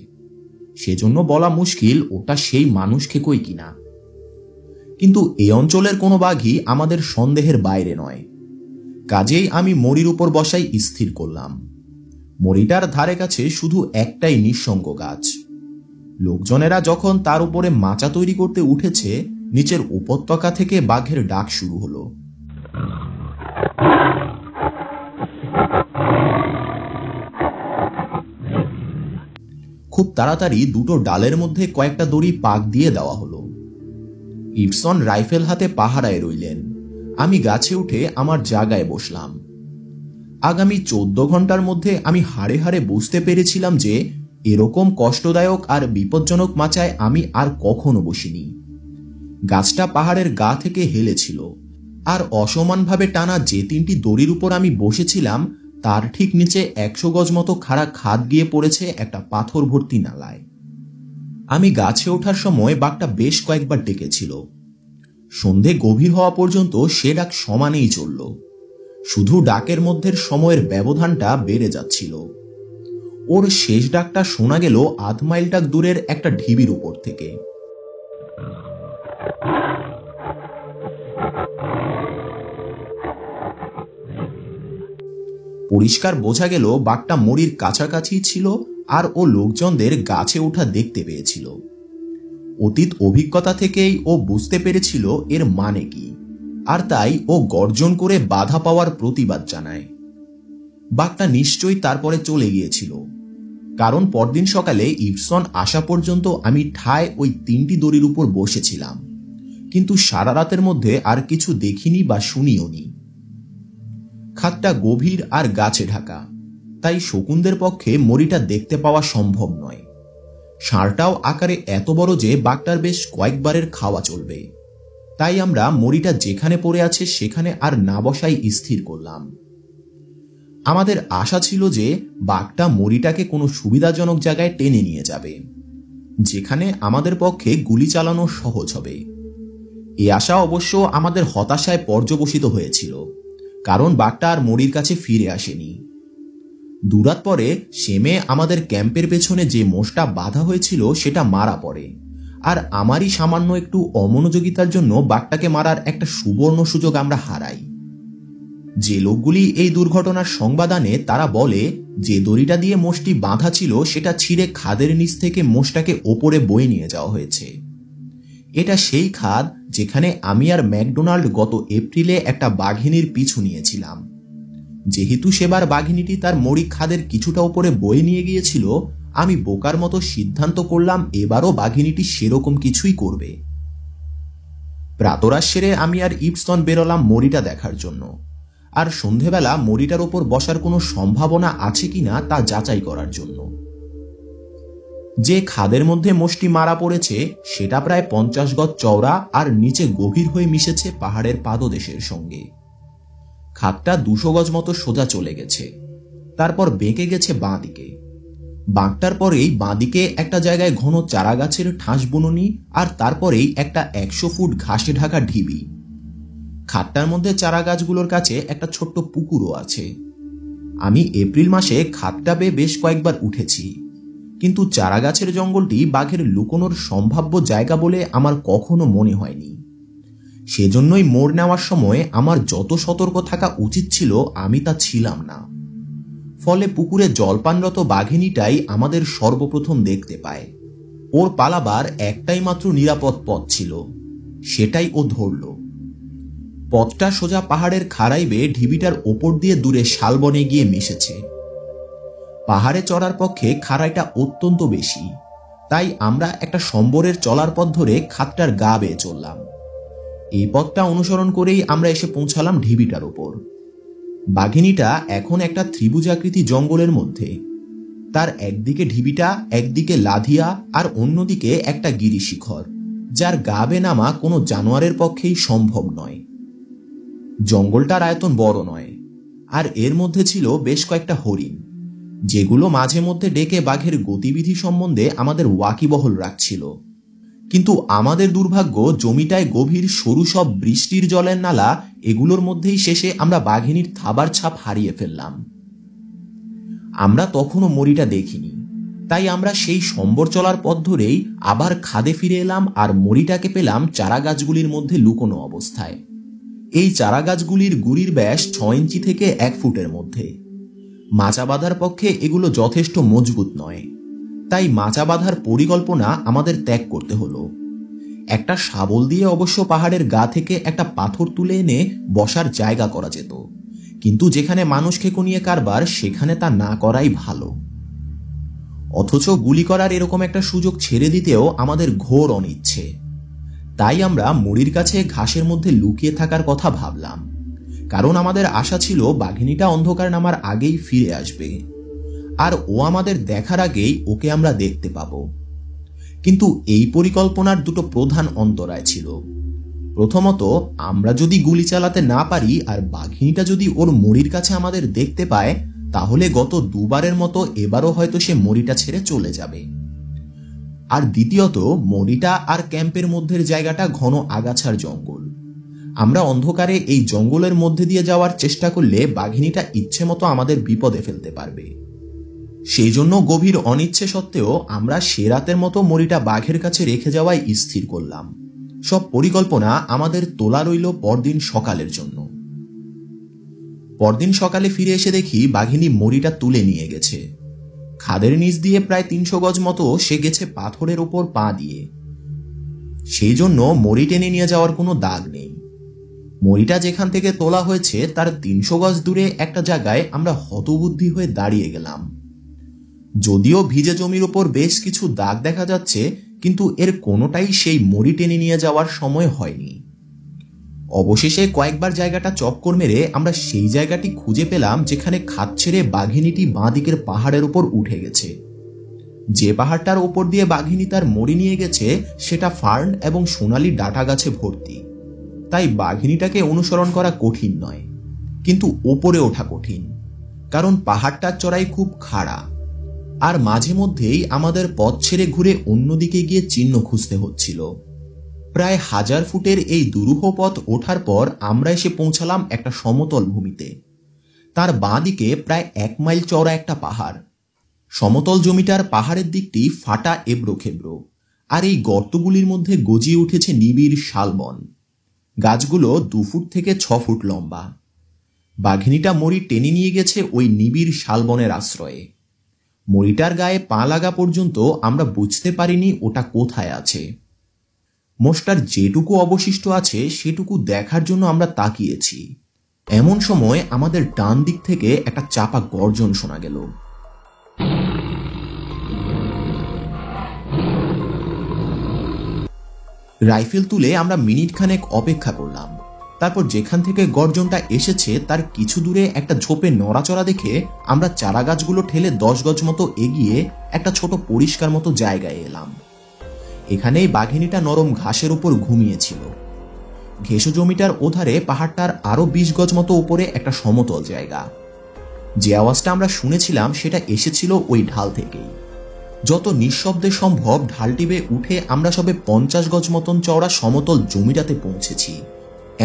সেজন্য বলা মুশকিল ওটা সেই মানুষ খেকোই কিনা। কিন্তু এই অঞ্চলের কোনো বাঘই আমাদের সন্দেহের বাইরে নয়, কাজেই আমি মরির উপর বসাই স্থির করলাম। মরিটার ধারে কাছে শুধু একটাই নিঃসঙ্গ গাছ। লোকজনেরা যখন তার উপরে মাচা তৈরি করতে উঠেছে, নিচের উপত্যকা থেকে বাঘের ডাক শুরু হলো। খুব তাড়াতাড়ি দুটো ডালের মধ্যে কয়েকটা দড়ি পাক দিয়ে দেওয়া হলো। ইবসন রাইফেল হাতে পাহারায় রইলেন। আমি গাছে উঠে আমার জায়গায় বসলাম। আগামী 14 ঘন্টার মধ্যে আমি হাড়ে হাড়ে বুঝতে পেরেছিলাম যে এরকম কষ্টদায়ক আর বিপজ্জনক মাচায় আমি আর কখনো বসিনি। গাছটা পাহাড়ের গা থেকে হেলেছিল, আর অসমানভাবে টানা যে 3টি দড়ির উপর আমি বসেছিলাম তার ঠিক নিচে 100 গজ মতো খাড়া খাদ গিয়ে পড়েছে একটা পাথর ভর্তি নালায়। আমি গাছে ওঠার সময় বাঘটা বেশ কয়েকবার ডেকেছিল। সন্ধে গভীর হওয়া পর্যন্ত সে ডাক সমানেই চলল, শুধু ডাকের মধ্যের সময়ের ব্যবধানটা বেড়ে যাচ্ছিল। ওর শেষ ডাকটা শোনা গেল 0.5 মাইল দূরের একটা ঢিবির উপর থেকে। পরিষ্কার বোঝা গেল বাঘটা মরির কাছাকাছি ছিল, আর ও লোকজনদের গাছে ওঠা দেখতে পেয়েছিল। অতীত অভিজ্ঞতা থেকেই ও বুঝতে পেরেছিল এর মানে কি, আর তাই ও গর্জন করে বাধা পাওয়ার প্রতিবাদ জানায়। বাঘটা নিশ্চয়ই তারপরে চলে গিয়েছিল, কারণ পরদিন সকালে ইবসন আসা পর্যন্ত আমি ঠায় ওই 3টি দড়ির উপর বসেছিলাম, কিন্তু সারা রাতের মধ্যে আর কিছু দেখিনি বা শুনিও নি। খাতটা গভীর আর গাছে ঢাকা, তাই শকুনদের পক্ষে মরিটা দেখতে পাওয়া সম্ভব নয়। ষাঁড়টাও আকারে এত বড় যে বাঘটার বেশ কয়েকবারের খাওয়া চলবে, তাই আমরা মরিটা যেখানে পড়ে আছে সেখানে আর না বসাই স্থির করলাম। আমাদের আশা ছিল যে বাঘটা মরিটাকে কোনো সুবিধাজনক জায়গায় টেনে নিয়ে যাবে, যেখানে আমাদের পক্ষে গুলি চালানো সহজ হবে। এই আশা অবশ্য আমাদের হতাশায় পর্যবসিত হয়েছিল, কারণ বাঘটা আর মরির কাছে ফিরে আসেনি। দুরাত পরে সেমে আমাদের ক্যাম্পের পেছনে যে মোষটা বাঁধা হয়েছিল সেটা মারা পড়ে, আর আমারই সামান্য একটু অমনোযোগিতার জন্য বাঘটাকে মারার একটা সুবর্ণ সুযোগ আমরা হারাই। যে লোকগুলি এই দুর্ঘটনার সংবাদ আনে তারা বলে যে দড়িটা দিয়ে মোষটি বাঁধা ছিল সেটা ছিঁড়ে খাদের নিচ থেকে মোষটাকে ওপরে বয়ে নিয়ে যাওয়া হয়েছে। এটা সেই খাদ যেখানে আমি আর ম্যাকডোনাল্ড গত এপ্রিলে একটা বাঘিনীর পিছু নিয়েছিলাম। যেহেতু সেবার বাঘিনীটি তার মরি খাদের কিছুটা উপরে বয়ে নিয়ে গিয়েছিল, আমি বোকার মতো সিদ্ধান্ত করলাম এবারও বাঘিনীটি সেরকম কিছুই করবে। প্রাতরাশ সেরে আমি আর ইপসন বেরোলাম মরিটা দেখার জন্য, আর সন্ধেবেলা মরিটার ওপর বসার কোনো সম্ভাবনা আছে কিনা তা যাচাই করার জন্য। যে খাদের মধ্যে মোষটি মারা পড়েছে সেটা প্রায় 50 গজ চওড়া আর নিচে গভীর হয়ে মিশেছে পাহাড়ের পাদদেশের সঙ্গে। খাদটা 200 গজ মতো সোজা চলে গেছে, তারপর বেঁকে গেছে বাঁ দিকে। বাঁকটার পরেই বাঁদিকে একটা জায়গায় ঘন চারা গাছের ঠাস বুননি, আর তারপরেই একটা 100 ফুট ঘাসে ঢাকা ঢিবি। খাদটার মধ্যে চারা গাছগুলোর কাছে একটা ছোট্ট পুকুরও আছে। আমি এপ্রিল মাসে খাদটা বেয়ে বেশ কয়েকবার উঠেছি, কিন্তু চারা গাছের জঙ্গলটি বাঘের লুকোনোর সম্ভাব্য জায়গা বলে আমার কখনো মনে হয়নি। সেজন্যই মোড় নেওয়ার সময় আমার যত সতর্ক থাকা উচিত ছিল আমি তা ছিলাম না। ফলে পুকুরে জলপানরত বাঘিনীটাই আমাদের সর্বপ্রথম দেখতে পায়। ওর পালাবার একটাই মাত্র নিরাপদ পথ ছিল, সেটাই ও ধরল। পথটা সোজা পাহাড়ের খাড়াই বেয়ে ঢিবিটার ওপর দিয়ে দূরে শালবনে গিয়ে মিশেছে। পাহাড়ে চড়ার পক্ষে খাড়াইটা অত্যন্ত বেশি, তাই আমরা একটা সম্বরের চলার পথ ধরে খাদটার গা বেয়ে চললাম। এই পথটা অনুসরণ করেই আমরা এসে পৌঁছালাম ঢিবিটার ওপর। বাঘিনীটা এখন একটা ত্রিভুজাকৃতি জঙ্গলের মধ্যে। তার একদিকে ঢিবিটা, একদিকে লাধিয়া, আর অন্যদিকে একটা গিরিশিখর, যার গা বেয়ে নামা কোনো জানোয়ারের পক্ষেই সম্ভব নয়। জঙ্গলটার আয়তন বড় নয়, আর এর মধ্যে ছিল বেশ কয়েকটা হরিণ, যেগুলো মাঝে মধ্যে ডেকে বাঘের গতিবিধি সম্বন্ধে আমাদের ওয়াকিবহল রাখছিল। কিন্তু আমাদের দুর্ভাগ্য, জমিটায় গভীর সরু সব বৃষ্টির জলের নালা, এগুলোর মধ্যেই শেষে আমরা বাঘিনীর থাবার ছাপ হারিয়ে ফেললাম। আমরা তখনও মরিটা দেখিনি, তাই আমরা সেই সম্বর চলার পথ ধরেই আবার খাদে ফিরে এলাম, আর মরিটাকে পেলাম চারা গাছগুলির মধ্যে লুকোনো অবস্থায়। এই চারা গাছগুলির গুড়ির ব্যাস 6 ইঞ্চি থেকে 1 ফুটের মধ্যে। মাচা বাঁধার পক্ষে এগুলো যথেষ্ট মজবুত নয়, তাই মাচা বাঁধার পরিকল্পনা আমাদের ত্যাগ করতে হলো। একটা শাবল দিয়ে অবশ্য পাহাড়ের গা থেকে একটা পাথর তুলে এনে বসার জায়গা করা যেত, কিন্তু যেখানে মানুষ খেকো নিয়ে কারবার সেখানে তা না করাই ভালো। অথচ গুলি করার এরকম একটা সুযোগ ছেড়ে দিতেও আমাদের ঘোর অনিচ্ছে। তাই আমরা মুড়ির কাছে ঘাসের মধ্যে লুকিয়ে থাকার কথা ভাবলাম, কারণ আমাদের আশা ছিল বাঘিনীটা অন্ধকার নামার আগেই ফিরে আসবে, আর ও আমাদের দেখার আগেই ওকে আমরা দেখতে পাব। কিন্তু এই পরিকল্পনার দুটো প্রধান অন্তরায় ছিল। প্রথমত, আমরা যদি গুলি চালাতে না পারি আর বাঘিনীটা যদি ওর মরির কাছে আমাদের দেখতে পায়, তাহলে গত দুবারের মতো এবারও হয়তো সে মরিটা ছেড়ে চলে যাবে। আর দ্বিতীয়ত, মরিটা আর ক্যাম্পের মধ্যের জায়গাটা ঘন আগাছার জঙ্গল। আমরা অন্ধকারে এই জঙ্গলের মধ্যে দিয়ে যাওয়ার চেষ্টা করলে বাঘিনীটা ইচ্ছে মতো আমাদের বিপদে ফেলতে পারবে। সেই জন্য গভীর অনিচ্ছে সত্ত্বেও আমরা সে রাতের মতো মরিটা বাঘের কাছে রেখে যাওয়াই স্থির করলাম। সব পরিকল্পনা আমাদের তোলা রইল পরদিন সকালের জন্য। পরদিন সকালে ফিরে এসে দেখি বাঘিনী মরিটা তুলে নিয়ে গেছে। খাদের নিচ দিয়ে প্রায় 300 গজ মতো সে গেছে পাথরের ওপর পা দিয়ে। সেই জন্য মরি টেনে নিয়ে যাওয়ার কোনো দাগ নেই। মরিটা যেখান থেকে তোলা হয়েছে তার 300 গজ দূরে একটা জায়গায় আমরা হতবুদ্ধি হয়ে দাঁড়িয়ে গেলাম। যদিও ভিজে জমির ওপর বেশ কিছু দাগ দেখা যাচ্ছে, কিন্তু এর কোনোটাই সেই মরি টেনে নিয়ে যাওয়ার সময় হয়নি। অবশেষে কয়েকবার জায়গাটা চক্কর মেরে আমরা সেই জায়গাটি খুঁজে পেলাম যেখানে খাদ ছেড়ে বাঘিনীটি বাঁ দিকের পাহাড়ের উপর উঠে গেছে। যে পাহাড়টার ওপর দিয়ে বাঘিনী তার মরি নিয়ে গেছে সেটা ফার্ন এবং সোনালি ডাটা গাছে ভর্তি, তাই বাঘিনীটাকে অনুসরণ করা কঠিন নয়, কিন্তু ওপরে ওঠা কঠিন, কারণ পাহাড়টার চড়াই খুব খাড়া, আর মাঝে মধ্যেই আমাদের পথ ছেড়ে ঘুরে অন্যদিকে গিয়ে চিহ্ন খুঁজতে হচ্ছিল। প্রায় 1000 ফুটের এই দুরূহ পথ ওঠার পর আমরা এসে পৌঁছালাম একটা সমতল ভূমিতে। তার বাঁ দিকে প্রায় 1 মাইল চওড়া একটা পাহাড়। সমতল জমিটার পাহাড়ের দিকটি ফাটা এবড়ো খেবড়ো, আর এই গর্তগুলির মধ্যে গজিয়ে উঠেছে নিবিড় শালবন। গাছগুলো 2 ফুট থেকে 6 ফুট লম্বা। বাঘিনীটা মরি টেনে নিয়ে গেছে ওই নিবিড় শালবনের আশ্রয়ে। মরিটার গায়ে পা লাগা পর্যন্ত আমরা বুঝতে পারিনি ওটা কোথায় আছে। মোষটার যেটুকু অবশিষ্ট আছে সেটুকু দেখার জন্য আমরা তাকিয়েছি। এমন সময় আমাদের ডান দিক থেকে একটা চাপা গর্জন শোনা গেল। রাইফেল তুলে আমরা মিনিট খানেক অপেক্ষা করলাম। তারপর যেখান থেকে গর্জনটা এসেছে তার কিছু দূরে একটা ঝোপে নড়াচড়া দেখে আমরা চারা গাছগুলো ঠেলে 10 গজ মতো এগিয়ে একটা ছোট পরিষ্কার মতো জায়গায় এলাম। এখানেই বাঘিনীটা নরম ঘাসের উপর ঘুমিয়েছিল। ঘেঁষো জমিটার ওধারে পাহাড়টার আরো 20 গজ মতো উপরে একটা সমতল জায়গা। যে আওয়াজটা আমরা শুনেছিলাম সেটা এসেছিল ওই ঢাল থেকেই। যত নিঃশব্দে সম্ভব ঢালটি বেয়ে উঠে আমরা সবে 50 গজ মতন চওড়া সমতল জমিটাতে পৌঁছেছি।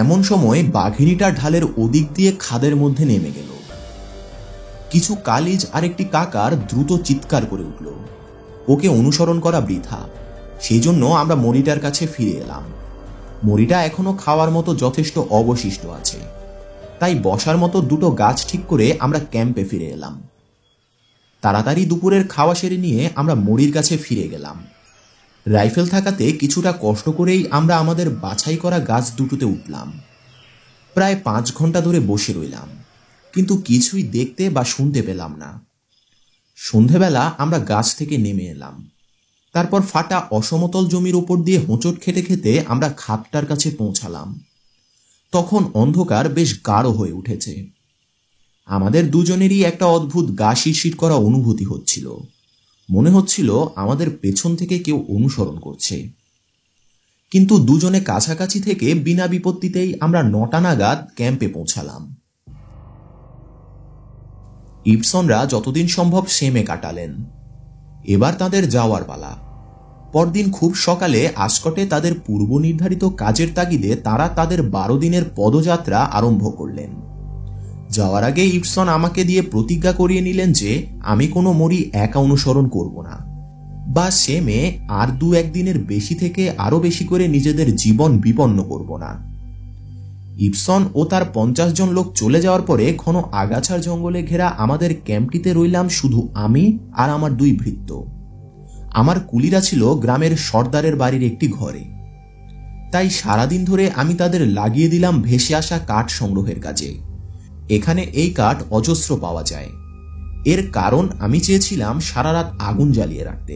এমন সময় বাঘিনীটা ঢালের ওদিক দিয়ে খাদের মধ্যে নেমে গেল। কিছু কালিজ আর একটি কাকার দ্রুত চিৎকার করে উঠল। ওকে অনুসরণ করা বৃথা, সেই জন্য আমরা মরিটার কাছে ফিরে এলাম। মরিটা এখনো খাওয়ার মতো যথেষ্ট অবশিষ্ট আছে, তাই বসার মতো 2টো গাছ ঠিক করে আমরা ক্যাম্পে ফিরে এলাম। তাড়াতাড়ি দুপুরের খাওয়া সেরে নিয়ে আমরা মরির কাছে ফিরে গেলাম। রাইফেল থাকাতে কিছুটা কষ্ট করেই আমরা আমাদের বাছাই করা গাছ দুটোতে উঠলাম। প্রায় 5 ঘন্টা ধরে বসে রইলাম, কিন্তু কিছুই দেখতে বা শুনতে পেলাম না। সন্ধেবেলা আমরা গাছ থেকে নেমে এলাম। তারপর ফাটা অসমতল জমির উপর দিয়ে হোঁচট খেতে খেতে আমরা খাদটার কাছে পৌঁছালাম। তখন অন্ধকার বেশ গাঢ় হয়ে উঠেছে। আমাদের দুজনেরই একটা অদ্ভুত গা শিরশির করা অনুভূতি হচ্ছিল। মনে হচ্ছিল আমাদের পেছন থেকে কেউ অনুসরণ করছে। কিন্তু দুজনে কাছাকাছি থেকে বিনা বিপত্তিতেই আমরা 9টা নাগাদ ক্যাম্পে পৌঁছালাম। ইবসনরা যতদিন সম্ভব সেমে কাটালেন। এবার তাদের যাওয়ার পালা। পরদিন খুব সকালে আসকটে তাদের পূর্ব নির্ধারিত কাজের তাগিদে তারা তাদের 12 দিনের পদযাত্রা আরম্ভ করলেন। যাওয়ার আগে ইবসন আমাকে দিয়ে প্রতিজ্ঞা করিয়ে নিলেন যে আমি কোনো মরি একা অনুসরণ করব না, বা সেমে আর 2-1 দিনের বেশি থেকে আরো বেশি করে নিজেদের জীবন বিপন্ন করব না। ইবসন ও তার 50 জন লোক চলে যাওয়ার পরে ঘন আগাছার জঙ্গলে ঘেরা আমাদের ক্যাম্পটিতে রইলাম শুধু আমি আর আমার 2 ভৃত্য। আমার কুলিরা ছিল গ্রামের সর্দারের বাড়ির একটি ঘরে। তাই সারাদিন ধরে আমি তাদের লাগিয়ে দিলাম ভেসে আসা কাঠ সংগ্রহের কাজে। এখানে এই কাঠ অজস্র পাওয়া যায়। এর কারণ আমি চেয়েছিলাম সারা রাত আগুন জ্বালিয়ে রাখতে।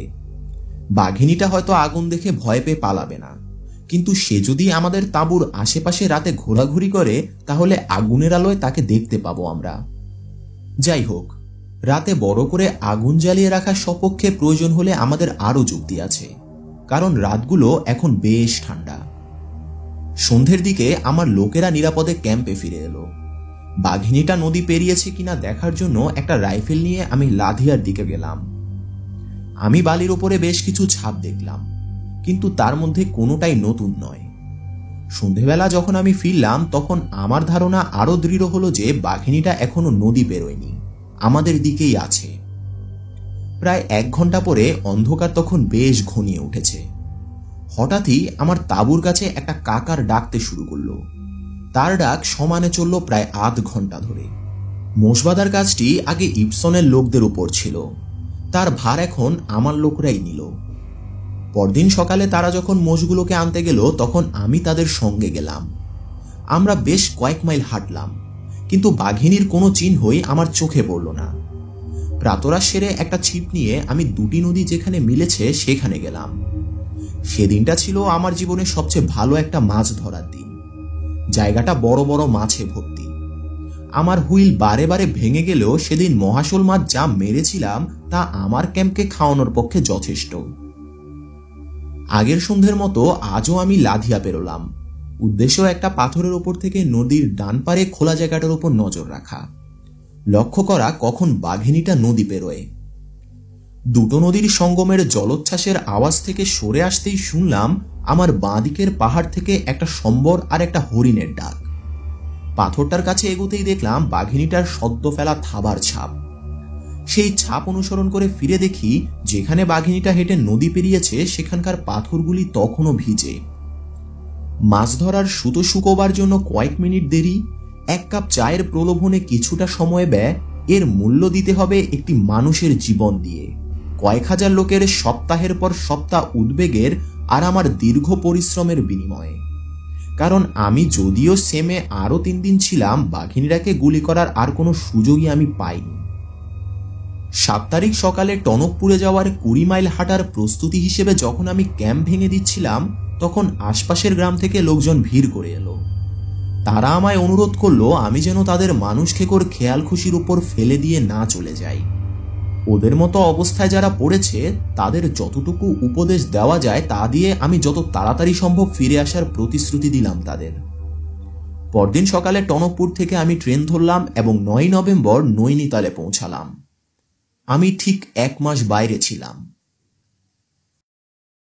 বাঘিনীটা হয়তো আগুন দেখে ভয় পেয়ে পালাবে না, কিন্তু সে যদি আমাদের তাঁবুর আশেপাশে রাতে ঘোরাঘুরি করে তাহলে আগুনের আলোয় তাকে দেখতে পাবো আমরা। যাই হোক, রাতে বড় করে আগুন জ্বালিয়ে রাখার সপক্ষে প্রয়োজন হলে আমাদের আরো যুক্তি আছে, কারণ রাতগুলো এখন বেশ ঠান্ডা। সন্ধ্যের দিকে আমার লোকেরা নিরাপদে ক্যাম্পে ফিরে এলো। বাঘিনীটা নদী পেরিয়েছে কিনা দেখার জন্য একটা রাইফেল নিয়ে আমি লাধিয়ার দিকে গেলাম। আমি বালির ওপরে বেশ কিছু ছাপ দেখলাম, কিন্তু তার মধ্যে কোনোটাই নতুন নয়। সন্ধেবেলা যখন আমি ফিরলাম তখন আমার ধারণা আরো দৃঢ় হলো যে বাঘিনীটা এখনো নদী বেরোয়নি, আমাদের দিকেই আছে। প্রায় 1 ঘন্টা পরে অন্ধকার তখন বেশ ঘনিয়ে উঠেছে। হঠাৎই আমার তাঁবুর কাছে একটা কাকার ডাকতে শুরু করলো। তার ডাক সমানে চলল প্রায় আধ ঘন্টা ধরে। মোষবাদার কাজটি আগে ইবসনের লোকদের উপর ছিল, তার ভার এখন আমার লোকরাই নিল। পরদিন সকালে তারা যখন মোষগুলোকে আনতে গেল তখন আমি তাদের সঙ্গে গেলাম। আমরা বেশ কয়েক মাইল হাঁটলাম, কিন্তু বাঘিনীর কোনো চিহ্নই আমার চোখে পড়ল না। প্রাতরাশ সেরে একটা ছিপ নিয়ে আমি 2টি নদী যেখানে মিলেছে সেখানে গেলাম। সেদিনটা ছিল আমার জীবনের সবচেয়ে ভালো একটা মাছ ধরার দিন। জায়গাটা বড় বড় মাছে ভর্তি। আমার হুইল বারে বারে ভেঙে গেলেও সেদিন মহাশোল মাছ যা মেরেছিলাম তা আমার ক্যাম্পকে খাওয়ানোর পক্ষে যথেষ্ট। আগের সন্ধ্যের মতো আজও আমি লাধিয়া পেরোলাম। উদ্দেশ্য একটা পাথরের ওপর থেকে নদীর ডান পারে খোলা জায়গাটার উপর নজর রাখা। লক্ষ্য করা কখন বাঘিনীটা নদী পেরোয়। দুটো নদীর সঙ্গমের জলোচ্ছ্বাসের আওয়াজ থেকে সরে আসতেই শুনলাম আমার বাঁ দিকের পাহাড় থেকে একটা সম্বর আর একটা হরিণের ডাক। পাথরটার কাছে এগোতেই দেখলাম বাঘিনীটার সদ্য ফেলা থাবার ছাপ। সেই ছাপ অনুসরণ করে ফিরে দেখি যেখানে বাঘিনীটা হেঁটে নদী পেরিয়েছে সেখানকার পাথরগুলি তখনও ভিজে। মাছ ধরার সুতো শুকোবার জন্য কয়েক মিনিট দেরি, এক কাপ চায়ের প্রলোভনে কিছুটা সময় ব্যয়, এর মূল্য দিতে হবে একটি মানুষের জীবন দিয়ে, কয়েক হাজার লোকের সপ্তাহের পর সপ্তাহ উদ্বেগের আর আমার দীর্ঘ পরিশ্রমের বিনিময়ে। কারণ আমি যদিও সেমে আরও 3 দিন ছিলাম, বাঘিনীটাকে গুলি করার আর কোনো সুযোগই আমি পাইনি। 7 তারিখ সকালে টনকপুরে যাওয়ার 20 মাইল হাঁটার প্রস্তুতি হিসেবে যখন আমি ক্যাম্প ভেঙে দিচ্ছিলাম, তখন আশপাশের গ্রাম থেকে লোকজন ভিড় করে এলো। তারা আমায় অনুরোধ করলো আমি যেন তাদের মানুষ খেকোর খেয়াল খুশির উপর ফেলে দিয়ে না চলে যাই। ওদের মতো অবস্থায় যারা পড়েছে তাদের যতটুকু উপদেশ দেওয়া যায় তা দিয়ে আমি যত তাড়াতাড়ি সম্ভব ফিরে আসার প্রতিশ্রুতি দিলাম তাদের। পরদিন সকালে টনকপুর থেকে আমি ট্রেন ধরলাম এবং 9 নভেম্বর নৈনিতালে পৌঁছালাম। আমি ঠিক 1 মাস বাইরে ছিলাম।